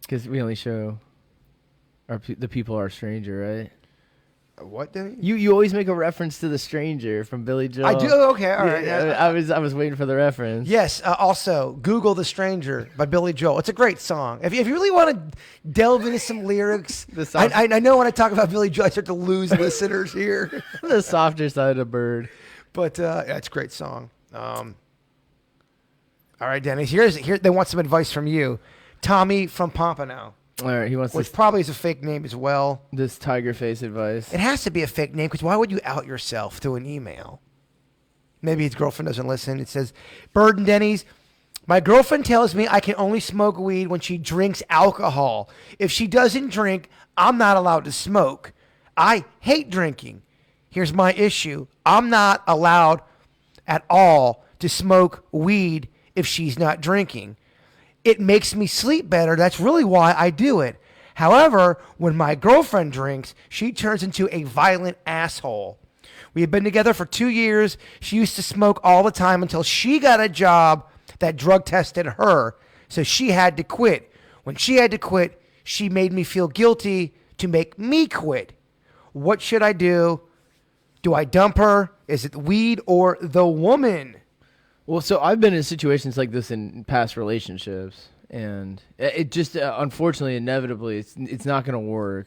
because we only show the people are stranger, right? What, Danny? You always make a reference to The Stranger from Billy Joel. I do? Okay, all right. Yeah, I was waiting for the reference. Yes, also, Google The Stranger by Billy Joel. It's a great song. If you really want to delve into some lyrics, I know when I talk about Billy Joel, I start to lose listeners here. The softer side of Bird. But yeah, it's a great song. All right, Dennis, here they want some advice from you. Tommy from Pompano. All right, he wants Which probably is a fake name as well. this tiger face advice. It has to be a fake name, because why would you out yourself through an email? Maybe his girlfriend doesn't listen. It says, Bird and Denny's, my girlfriend tells me I can only smoke weed when she drinks alcohol. If she doesn't drink, I'm not allowed to smoke. I hate drinking. Here's my issue. I'm not allowed at all to smoke weed if she's not drinking. It makes me sleep better. That's really why I do it. However, when my girlfriend drinks, she turns into a violent asshole. We have been together for 2 years. She used to smoke all the time until she got a job that drug tested her, so she had to quit. When she had to quit, she made me feel guilty to make me quit. What should I do? Do I dump her? Is it weed or the woman? Well, so I've been in situations like this in past relationships, and it just unfortunately, inevitably, it's not going to work.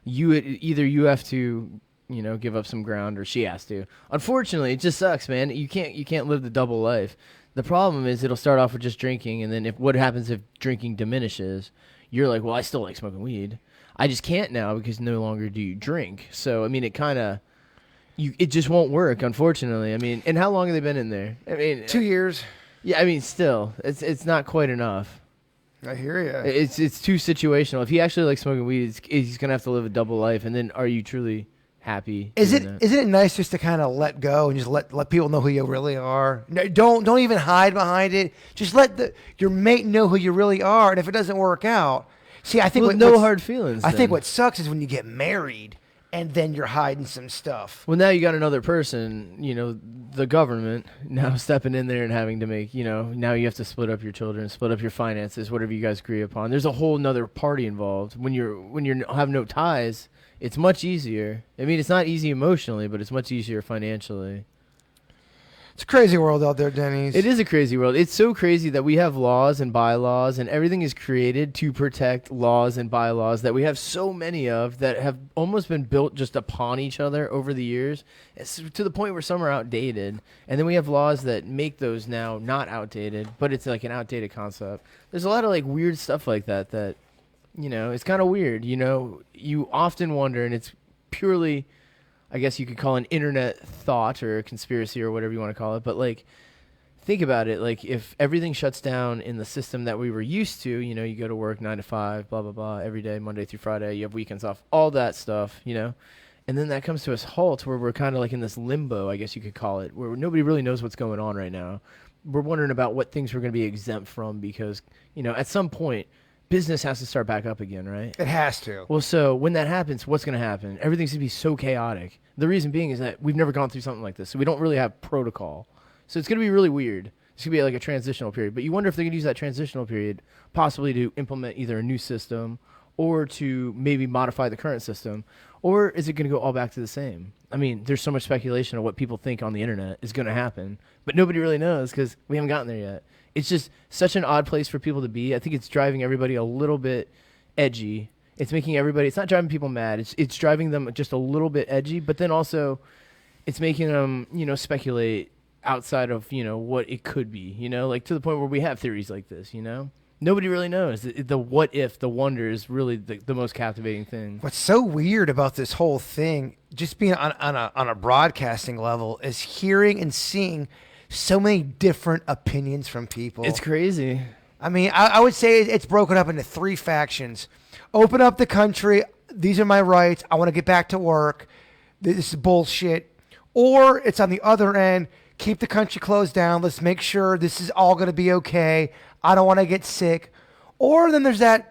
Either you have to, you know, give up some ground, or she has to. Unfortunately, it just sucks, man. You can't live the double life. The problem is it'll start off with just drinking, and then what happens if drinking diminishes? You're like, well, I still like smoking weed. I just can't now because no longer do you drink. So I mean, it just won't work, unfortunately. I mean, and how long have they been in there? I mean, 2 years. Yeah, I mean, still, it's not quite enough. I hear you. It's too situational. If he actually likes smoking weed, he's gonna have to live a double life. And then, are you truly happy? Isn't it nice just to kind of let go and just let people know who you really are? No, don't even hide behind it. Just let your mate know who you really are. And if it doesn't work out, see, I think no hard feelings. I think what sucks is when you get married and then you're hiding some stuff. Well, now you got another person, the government now stepping in there and having to make, now you have to split up your children, split up your finances, whatever you guys agree upon. There's a whole nother party involved. When you have no ties, it's much easier. I mean, it's not easy emotionally, but it's much easier financially. It's a crazy world out there, Dennys. It is a crazy world. It's so crazy that we have laws and bylaws, and everything is created to protect laws and bylaws that we have so many of that have almost been built just upon each other over the years. It's to the point where some are outdated, and then we have laws that make those now not outdated, but it's like an outdated concept. There's a lot of like weird stuff like that it's kind of weird. You often wonder, and it's purely, I guess you could call an internet thought or a conspiracy or whatever you want to call it. But like, think about it. Like, if everything shuts down in the system that we were used to, you go to work 9 to 5, blah, blah, blah, every day, Monday through Friday, you have weekends off, all that stuff, and then that comes to a halt where we're kind of like in this limbo, I guess you could call it, where nobody really knows what's going on right now. We're wondering about what things we're going to be exempt from because, at some point, business has to start back up again, right? It has to. Well, so when that happens, what's going to happen? Everything's going to be so chaotic. The reason being is that we've never gone through something like this, so we don't really have protocol. So it's going to be really weird. It's going to be like a transitional period. But you wonder if they're going to use that transitional period possibly to implement either a new system or to maybe modify the current system, or is it going to go all back to the same? I mean, there's so much speculation of what people think on the internet is going to happen, but nobody really knows because we haven't gotten there yet. It's just such an odd place for people to be. I think it's driving everybody a little bit edgy. It's making everybody, it's not driving people mad. It's driving them just a little bit edgy, but then also it's making them, speculate outside of, what it could be, like to the point where we have theories like this, Nobody really knows. The what if, the wonder is really the most captivating thing. What's so weird about this whole thing, just being on a broadcasting level, is hearing and seeing so many different opinions from people. It's crazy. I mean, I would say it's broken up into 3 factions. Open up the country. These are my rights. I want to get back to work. This is bullshit. Or it's on the other end. Keep the country closed down. Let's make sure this is all going to be okay. I don't want to get sick. Or then there's that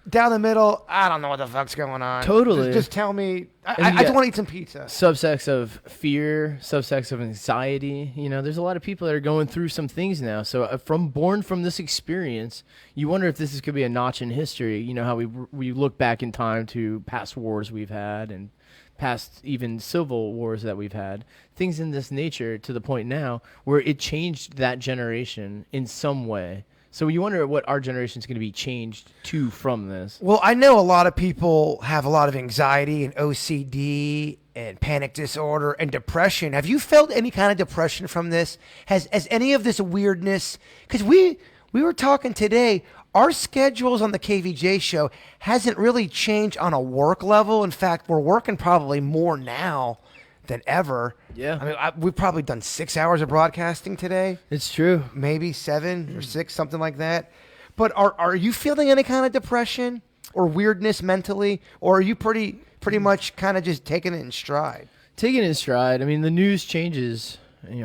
down the middle, I don't know what the fuck's going on. Totally. Just tell me. I just want to eat some pizza. Subsects of fear, subsects of anxiety. There's a lot of people that are going through some things now. So born from this experience, you wonder if this could be a notch in history. How we look back in time to past wars we've had and past even civil wars that we've had. Things in this nature to the point now where it changed that generation in some way. So you wonder what our generation is going to be changed to from this. Well, I know a lot of people have a lot of anxiety and OCD and panic disorder and depression. Have you felt any kind of depression from this? Has any of this weirdness? Because we were talking today, our schedules on the KVJ show hasn't really changed on a work level. In fact, we're working probably more now than ever. Yeah. I mean, we've probably done 6 hours of broadcasting today. It's true. Maybe 7 or 6, something like that. But are you feeling any kind of depression or weirdness mentally? Or are you pretty much kind of just taking it in stride? Taking it in stride. I mean, the news changes,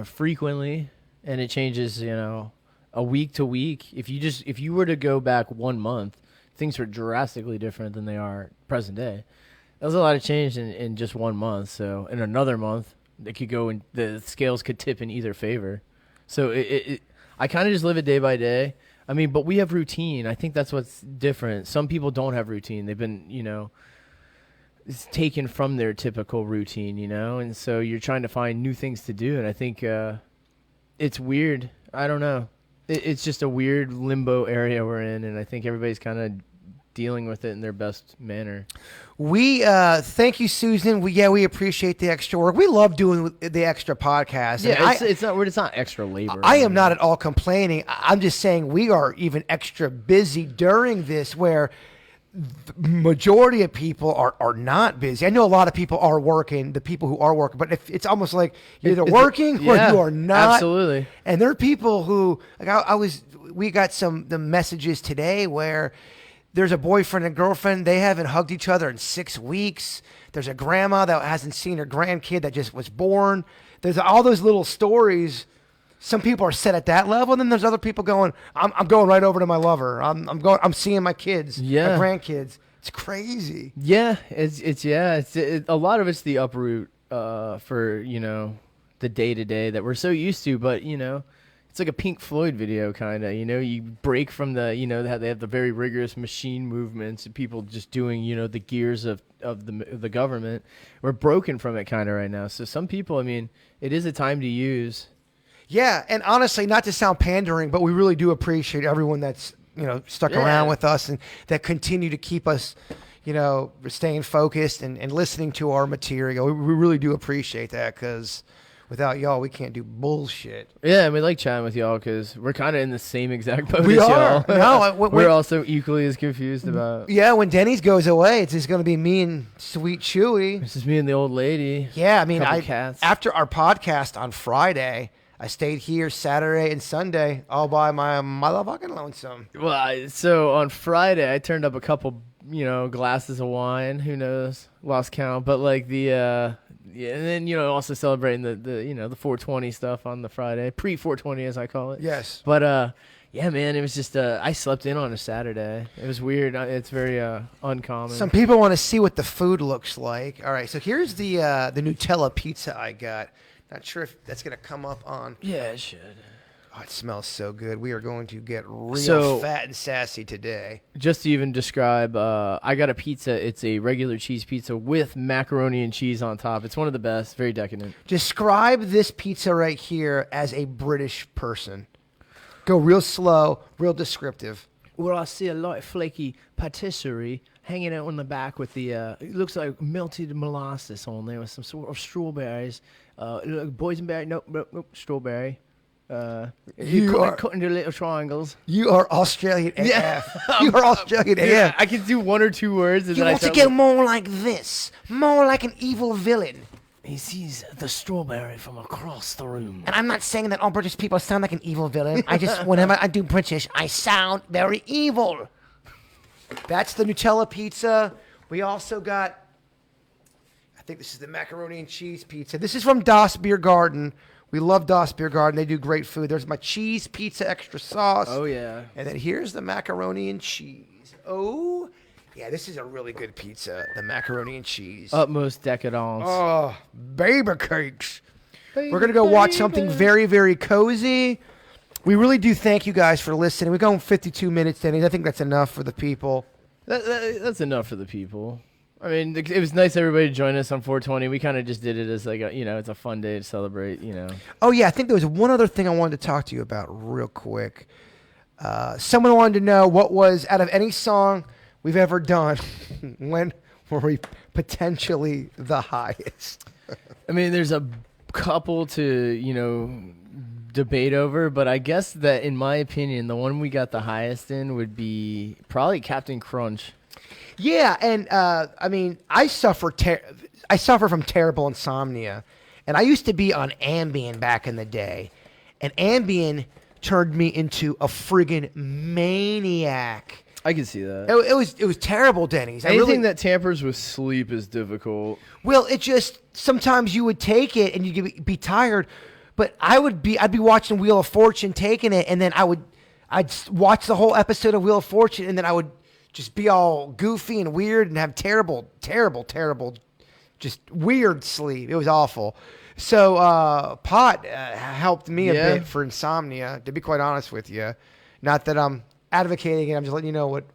frequently, and it changes, a week to week. If you were to go back 1 month, things are drastically different than they are present day. There's a lot of change in just 1 month. So in another month, it could go and the scales could tip in either favor. So I kind of just live it day by day. I mean, but we have routine. I think that's what's different. Some people don't have routine. They've been, it's taken from their typical routine, and so you're trying to find new things to do. And I think it's weird. I don't know. It's just a weird limbo area we're in, and I think everybody's kind of dealing with it in their best manner. We thank you, Susan. We appreciate the extra work. We love doing the extra podcast. Yeah, it's not extra labor. I am not at all complaining. I'm just saying we are even extra busy during this, where the majority of people are not busy. I know a lot of people are working, the people who are working, but if it's almost like you're either working or you are not. Absolutely. And there are people who, like we got the messages today where there's a boyfriend and girlfriend, they haven't hugged each other in 6 weeks. There's a grandma that hasn't seen her grandkid that just was born. There's all those little stories. Some people are set at that level, and then there's other people going, I'm going right over to my lover. I'm seeing my kids, my grandkids. It's crazy. Yeah, it's a lot of it's the uproot for the day to day that we're so used to, but it's like a Pink Floyd video kind of. You break from the they have the very rigorous machine movements and people just doing the gears of the government. We're broken from it kind of right now. So some people, it is a time to use. Yeah, and honestly, not to sound pandering, but we really do appreciate everyone that's stuck around with us and that continue to keep us, staying focused and listening to our material. We really do appreciate that because without y'all, we can't do bullshit. Yeah, and we like chatting with y'all because we're kind of in the same exact boat we as are. y'all. No, we're also equally as confused about. Yeah, when Denny's goes away, it's just going to be me and Sweet Chewy. It's just me and the old lady. Yeah, cats. After our podcast on Friday, I stayed here Saturday and Sunday all by my motherfucking lonesome. Well, so on Friday, I turned up a couple, glasses of wine. Who knows? Lost count. But like and then, also celebrating the 420 stuff on the Friday. Pre-420, as I call it. Yes. But, yeah, man, it was just, I slept in on a Saturday. It was weird. It's very uncommon. Some people want to see what the food looks like. All right, so here's the Nutella pizza I got. Not sure if that's going to come up on. Yeah, it should. Oh, it smells so good. We are going to get real fat and sassy today. Just to even describe, I got a pizza. It's a regular cheese pizza with macaroni and cheese on top. It's one of the best. Very decadent. Describe this pizza right here as a British person. Go real slow, real descriptive. Well, I see a light flaky patisserie hanging out on the back with the, it looks like melted molasses on there with some sort of strawberries. Boysenberry, nope, strawberry. You are cut into little triangles. You are Australian AF. You are Australian AF. I can do one or two words. And you then want to get more like this, more like an evil villain. He sees the strawberry from across the room. And I'm not saying that all British people sound like an evil villain. I just, whenever I do British, I sound very evil. That's the Nutella pizza. We also got, I think this is the macaroni and cheese pizza. This is from Das Beer Garden. We love Das Beer Garden. They do great food. There's my cheese pizza, extra sauce. Oh, yeah. And then here's the macaroni and cheese. Oh, yeah, this is a really good pizza, the macaroni and cheese. Utmost decadence. Oh, baby cakes. We're going to go watch something very, very cozy. We really do thank you guys for listening. We're going 52 minutes, Denny. I think that's enough for the people. That's enough for the people. I mean, it was nice everybody to join us on 420. We kind of just did it as like it's a fun day to celebrate, Oh, yeah, I think there was one other thing I wanted to talk to you about real quick. Someone wanted to know what was, out of any song we've ever done, when were we potentially the highest? I mean, there's a couple to, debate over, but I guess that, in my opinion, the one we got the highest in would be probably Captain Crunch. Yeah, and I mean, I suffer from terrible insomnia, and I used to be on Ambien back in the day, and Ambien turned me into a friggin' maniac. I can see that. It was terrible, Denny's. Anything that tampers with sleep is difficult. Well, it just sometimes you would take it and you'd be tired, but I'd be watching Wheel of Fortune, taking it, and then I'd watch the whole episode of Wheel of Fortune, and then I would just be all goofy and weird and have terrible, just weird sleep. It was awful. So pot helped me a bit for insomnia, to be quite honest with you. Not that I'm advocating it. I'm just letting you know what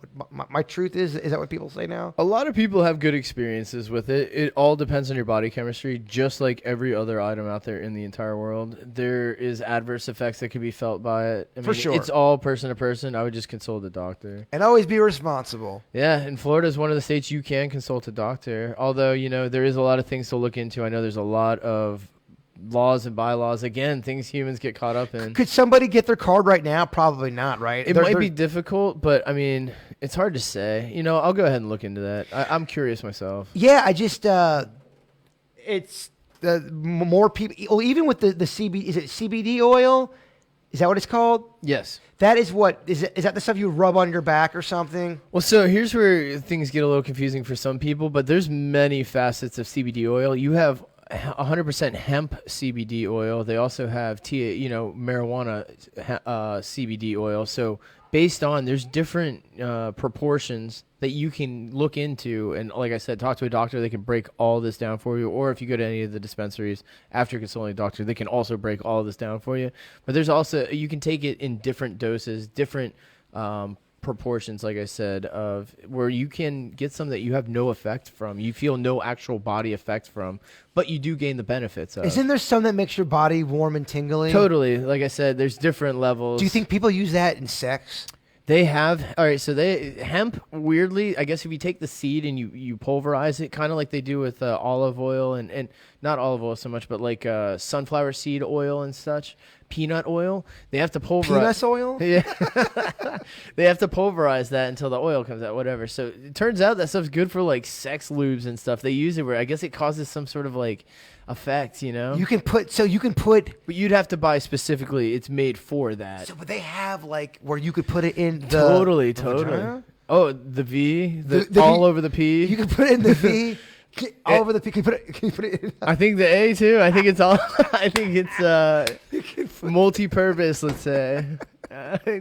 my truth is. Is that what people say now? A lot of people have good experiences with it. It all depends on your body chemistry, just like every other item out there in the entire world. There is adverse effects that can be felt by it. For sure. It's all person to person. I would just consult a doctor. And always be responsible. Yeah, and Florida is one of the states you can consult a doctor. Although, there is a lot of things to look into. I know there's a lot of laws and bylaws, again, things humans get caught up in. Could somebody get their card right now? Probably not, right? It might be difficult, but I mean, It's hard to say. I'll go ahead and look into that. I'm curious myself. Yeah, I just it's more people. Well, even with the CBD, is it CBD oil? Is that what it's called? Yes. That is what is it? Is that the stuff you rub on your back or something? Well, so here's where things get a little confusing for some people, but there's many facets of CBD oil. You have 100% hemp CBD oil. They also have marijuana CBD oil. So based on, there's different proportions that you can look into, and like I said, talk to a doctor. They can break all this down for you, or if you go to any of the dispensaries after consulting a doctor, they can also break all of this down for you. But there's also, you can take it in different doses, different proportions, like I said, of where you can get some that you have no effect from. You feel no actual body effect from, but you do gain the benefits of. Isn't there some that makes your body warm and tingly? Totally. Like I said, there's different levels. Do you think people use that in sex? They have. All right, so hemp, weirdly, I guess if you take the seed and you pulverize it, kind of like they do with olive oil and not olive oil so much, but like sunflower seed oil and such, peanut oil, they have to pulverize. Peanut oil? Yeah. They have to pulverize that until the oil comes out, whatever. So it turns out that stuff's good for like sex lubes and stuff. They use it where I guess it causes some sort of like effect, You can put. But you'd have to buy specifically. It's made for that. So, but they have like where you could put it in the Totally. vagina? Oh, the V, The all V- over the P. You can put it in the V. All over the P. Can you put it in? I think the A too. I think it's all. I think it's multi-purpose. Let's say,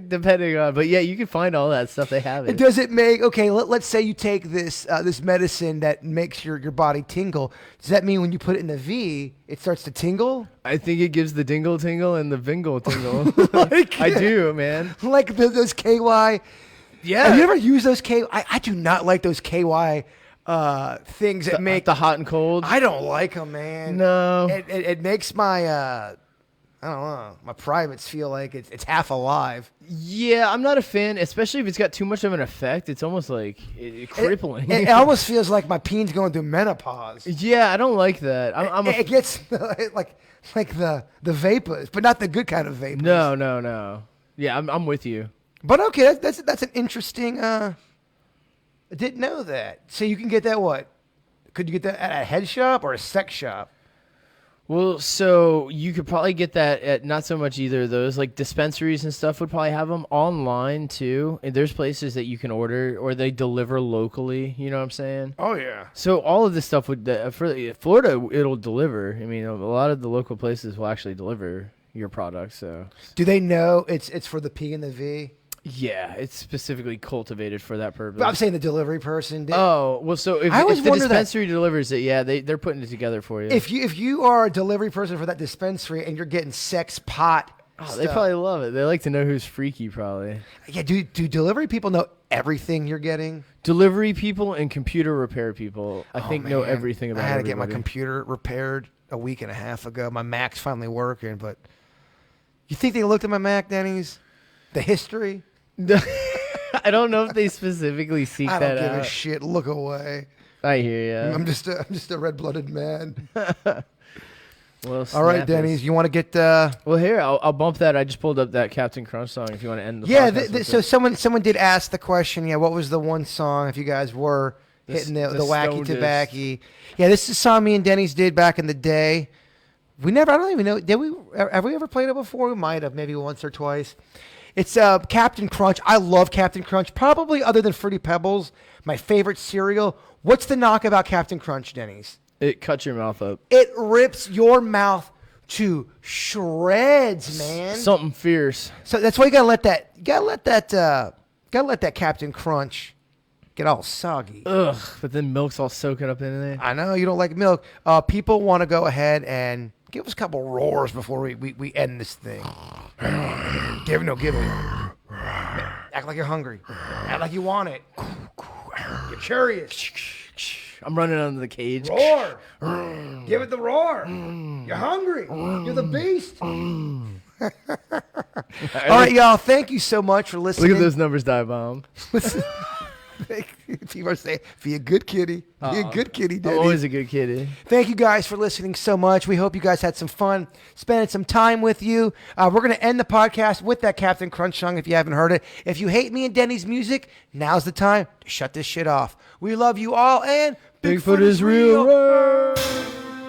depending on. But yeah, you can find all that stuff. They have it. Does it make okay? Let's say you take this medicine that makes your body tingle. Does that mean when you put it in the V, it starts to tingle? I think it gives the dingle tingle and the vingle tingle. I do, man. Like those KY. Yeah. Have you ever used those KY? I do not like those KY things that make the hot and cold. I don't like them, man. No. It makes my I don't know, my privates feel like it's half alive. Yeah, I'm not a fan, especially if it's got too much of an effect. It's almost like crippling. It almost feels like my peen's going through menopause. Yeah, I don't like that. It gets like the vapors, but not the good kind of vapors. No. Yeah, I'm with you. But okay, that's an interesting. I didn't know that. So you can get that what? Could you get that at a head shop or a sex shop? Well, so you could probably get that at not so much either of those. Like dispensaries and stuff would probably have them online too. And there's places that you can order or they deliver locally. You know what I'm saying? Oh yeah. So all of this stuff would for Florida, it'll deliver. I mean, a lot of the local places will actually deliver your product. So do they know it's for the P and the V? Yeah, it's specifically cultivated for that purpose. But I'm saying the delivery person did. Oh, well, so if the dispensary delivers it, yeah, they're putting it together for you. If you are a delivery person for that dispensary and you're getting sex pot, they probably love it. They like to know who's freaky, probably. Yeah, do delivery people know everything you're getting? Delivery people and computer repair people, I think, know everything about it. I had to get my computer repaired a week and a half ago. My Mac's finally working, but you think they looked at my Mac, Denny's? The history? I don't know if they specifically seek that out. I don't give a shit. Look away. I hear you. I'm just a red-blooded man. Well, all right, Denny's. You want to get? Well, here I'll bump that. I just pulled up that Captain Crunch song. If you want to end the podcast so someone did ask the question. Yeah, what was the one song? If you guys were hitting the wacky tobacco. Yeah, this is a song me and Denny's did back in the day. I don't even know. Have we ever played it before? We might have, maybe once or twice. It's Captain Crunch. I love Captain Crunch. Probably other than Fruity Pebbles, my favorite cereal. What's the knock about Captain Crunch, Denny's? It cuts your mouth up. It rips your mouth to shreds, man. Something fierce. So that's why you gotta let that Captain Crunch get all soggy. Ugh, but then milk's all soaking up in there. I know you don't like milk. People want to go ahead and give us a couple roars before we end this thing. Give it. Act like you're hungry. Act like you want it. You're curious. I'm running under the cage. Roar. Give it the roar. You're hungry. You're the beast. All right, y'all. Thank you so much for listening. Look at those numbers, Die Bomb. People are saying, be a good kitty. Be a good kitty, Denny. I'm always a good kitty. Thank you guys for listening so much. We hope you guys had some fun spending some time with you. We're going to end the podcast with that Captain Crunch song if you haven't heard it. If you hate me and Denny's music, now's the time to shut this shit off. We love you all, and Bigfoot is real.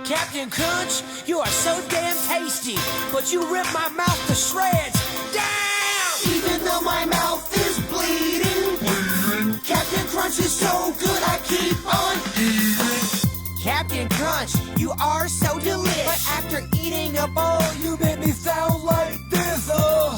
Captain Crunch, you are so damn tasty, but you rip my mouth to shreds. Damn! Even though my mouth is bleeding, Captain Crunch is so good I keep on eating. Captain Crunch, you are so delicious, but after eating a bowl, you make me sound like this.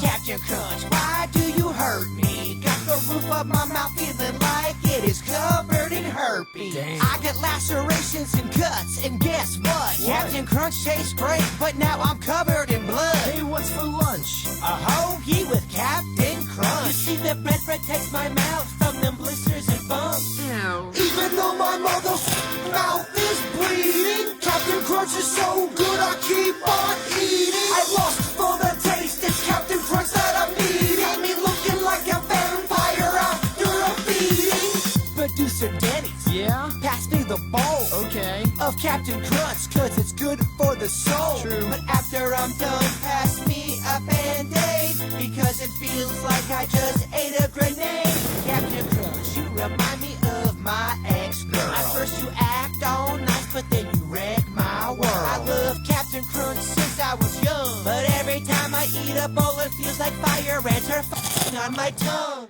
Captain Crunch, why do you hurt me? Got the roof of my mouth feeling like it is covered in herpes. Damn. I get lacerations and cuts, and guess what? Captain Crunch tastes great, but now I'm covered in blood. Hey, what's for lunch? A hoagie with Captain Crunch. You see, the bread protects my mouth from them blisters and bumps. Even though my mother's mouth is bleeding, Captain Crunch is so good I keep on eating. I lost for the taste, it's Captain Crunch that I'm eating. Got me looking like a vampire after a feeding. Producer Denny's, yeah? Pass me the bowl, okay, of Captain Crunch, cause it's good for the soul. True. But after I'm done, pass me a Band-Aid, because it feels like I just ate a grenade. Captain Crunch, you remind me of my ex-girl. At first you act all nice, but then you wreck my world. I love Captain Crunch since I was young, but every time I eat a bowl, it feels like fire ants are f***ing on my tongue.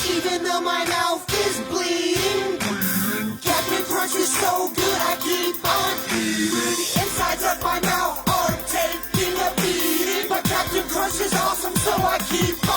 Even though my mouth is bleeding, Captain Crunch is so good I keep on eating. The insides of my mouth are taking a beating, but Captain Crunch is awesome, so I keep on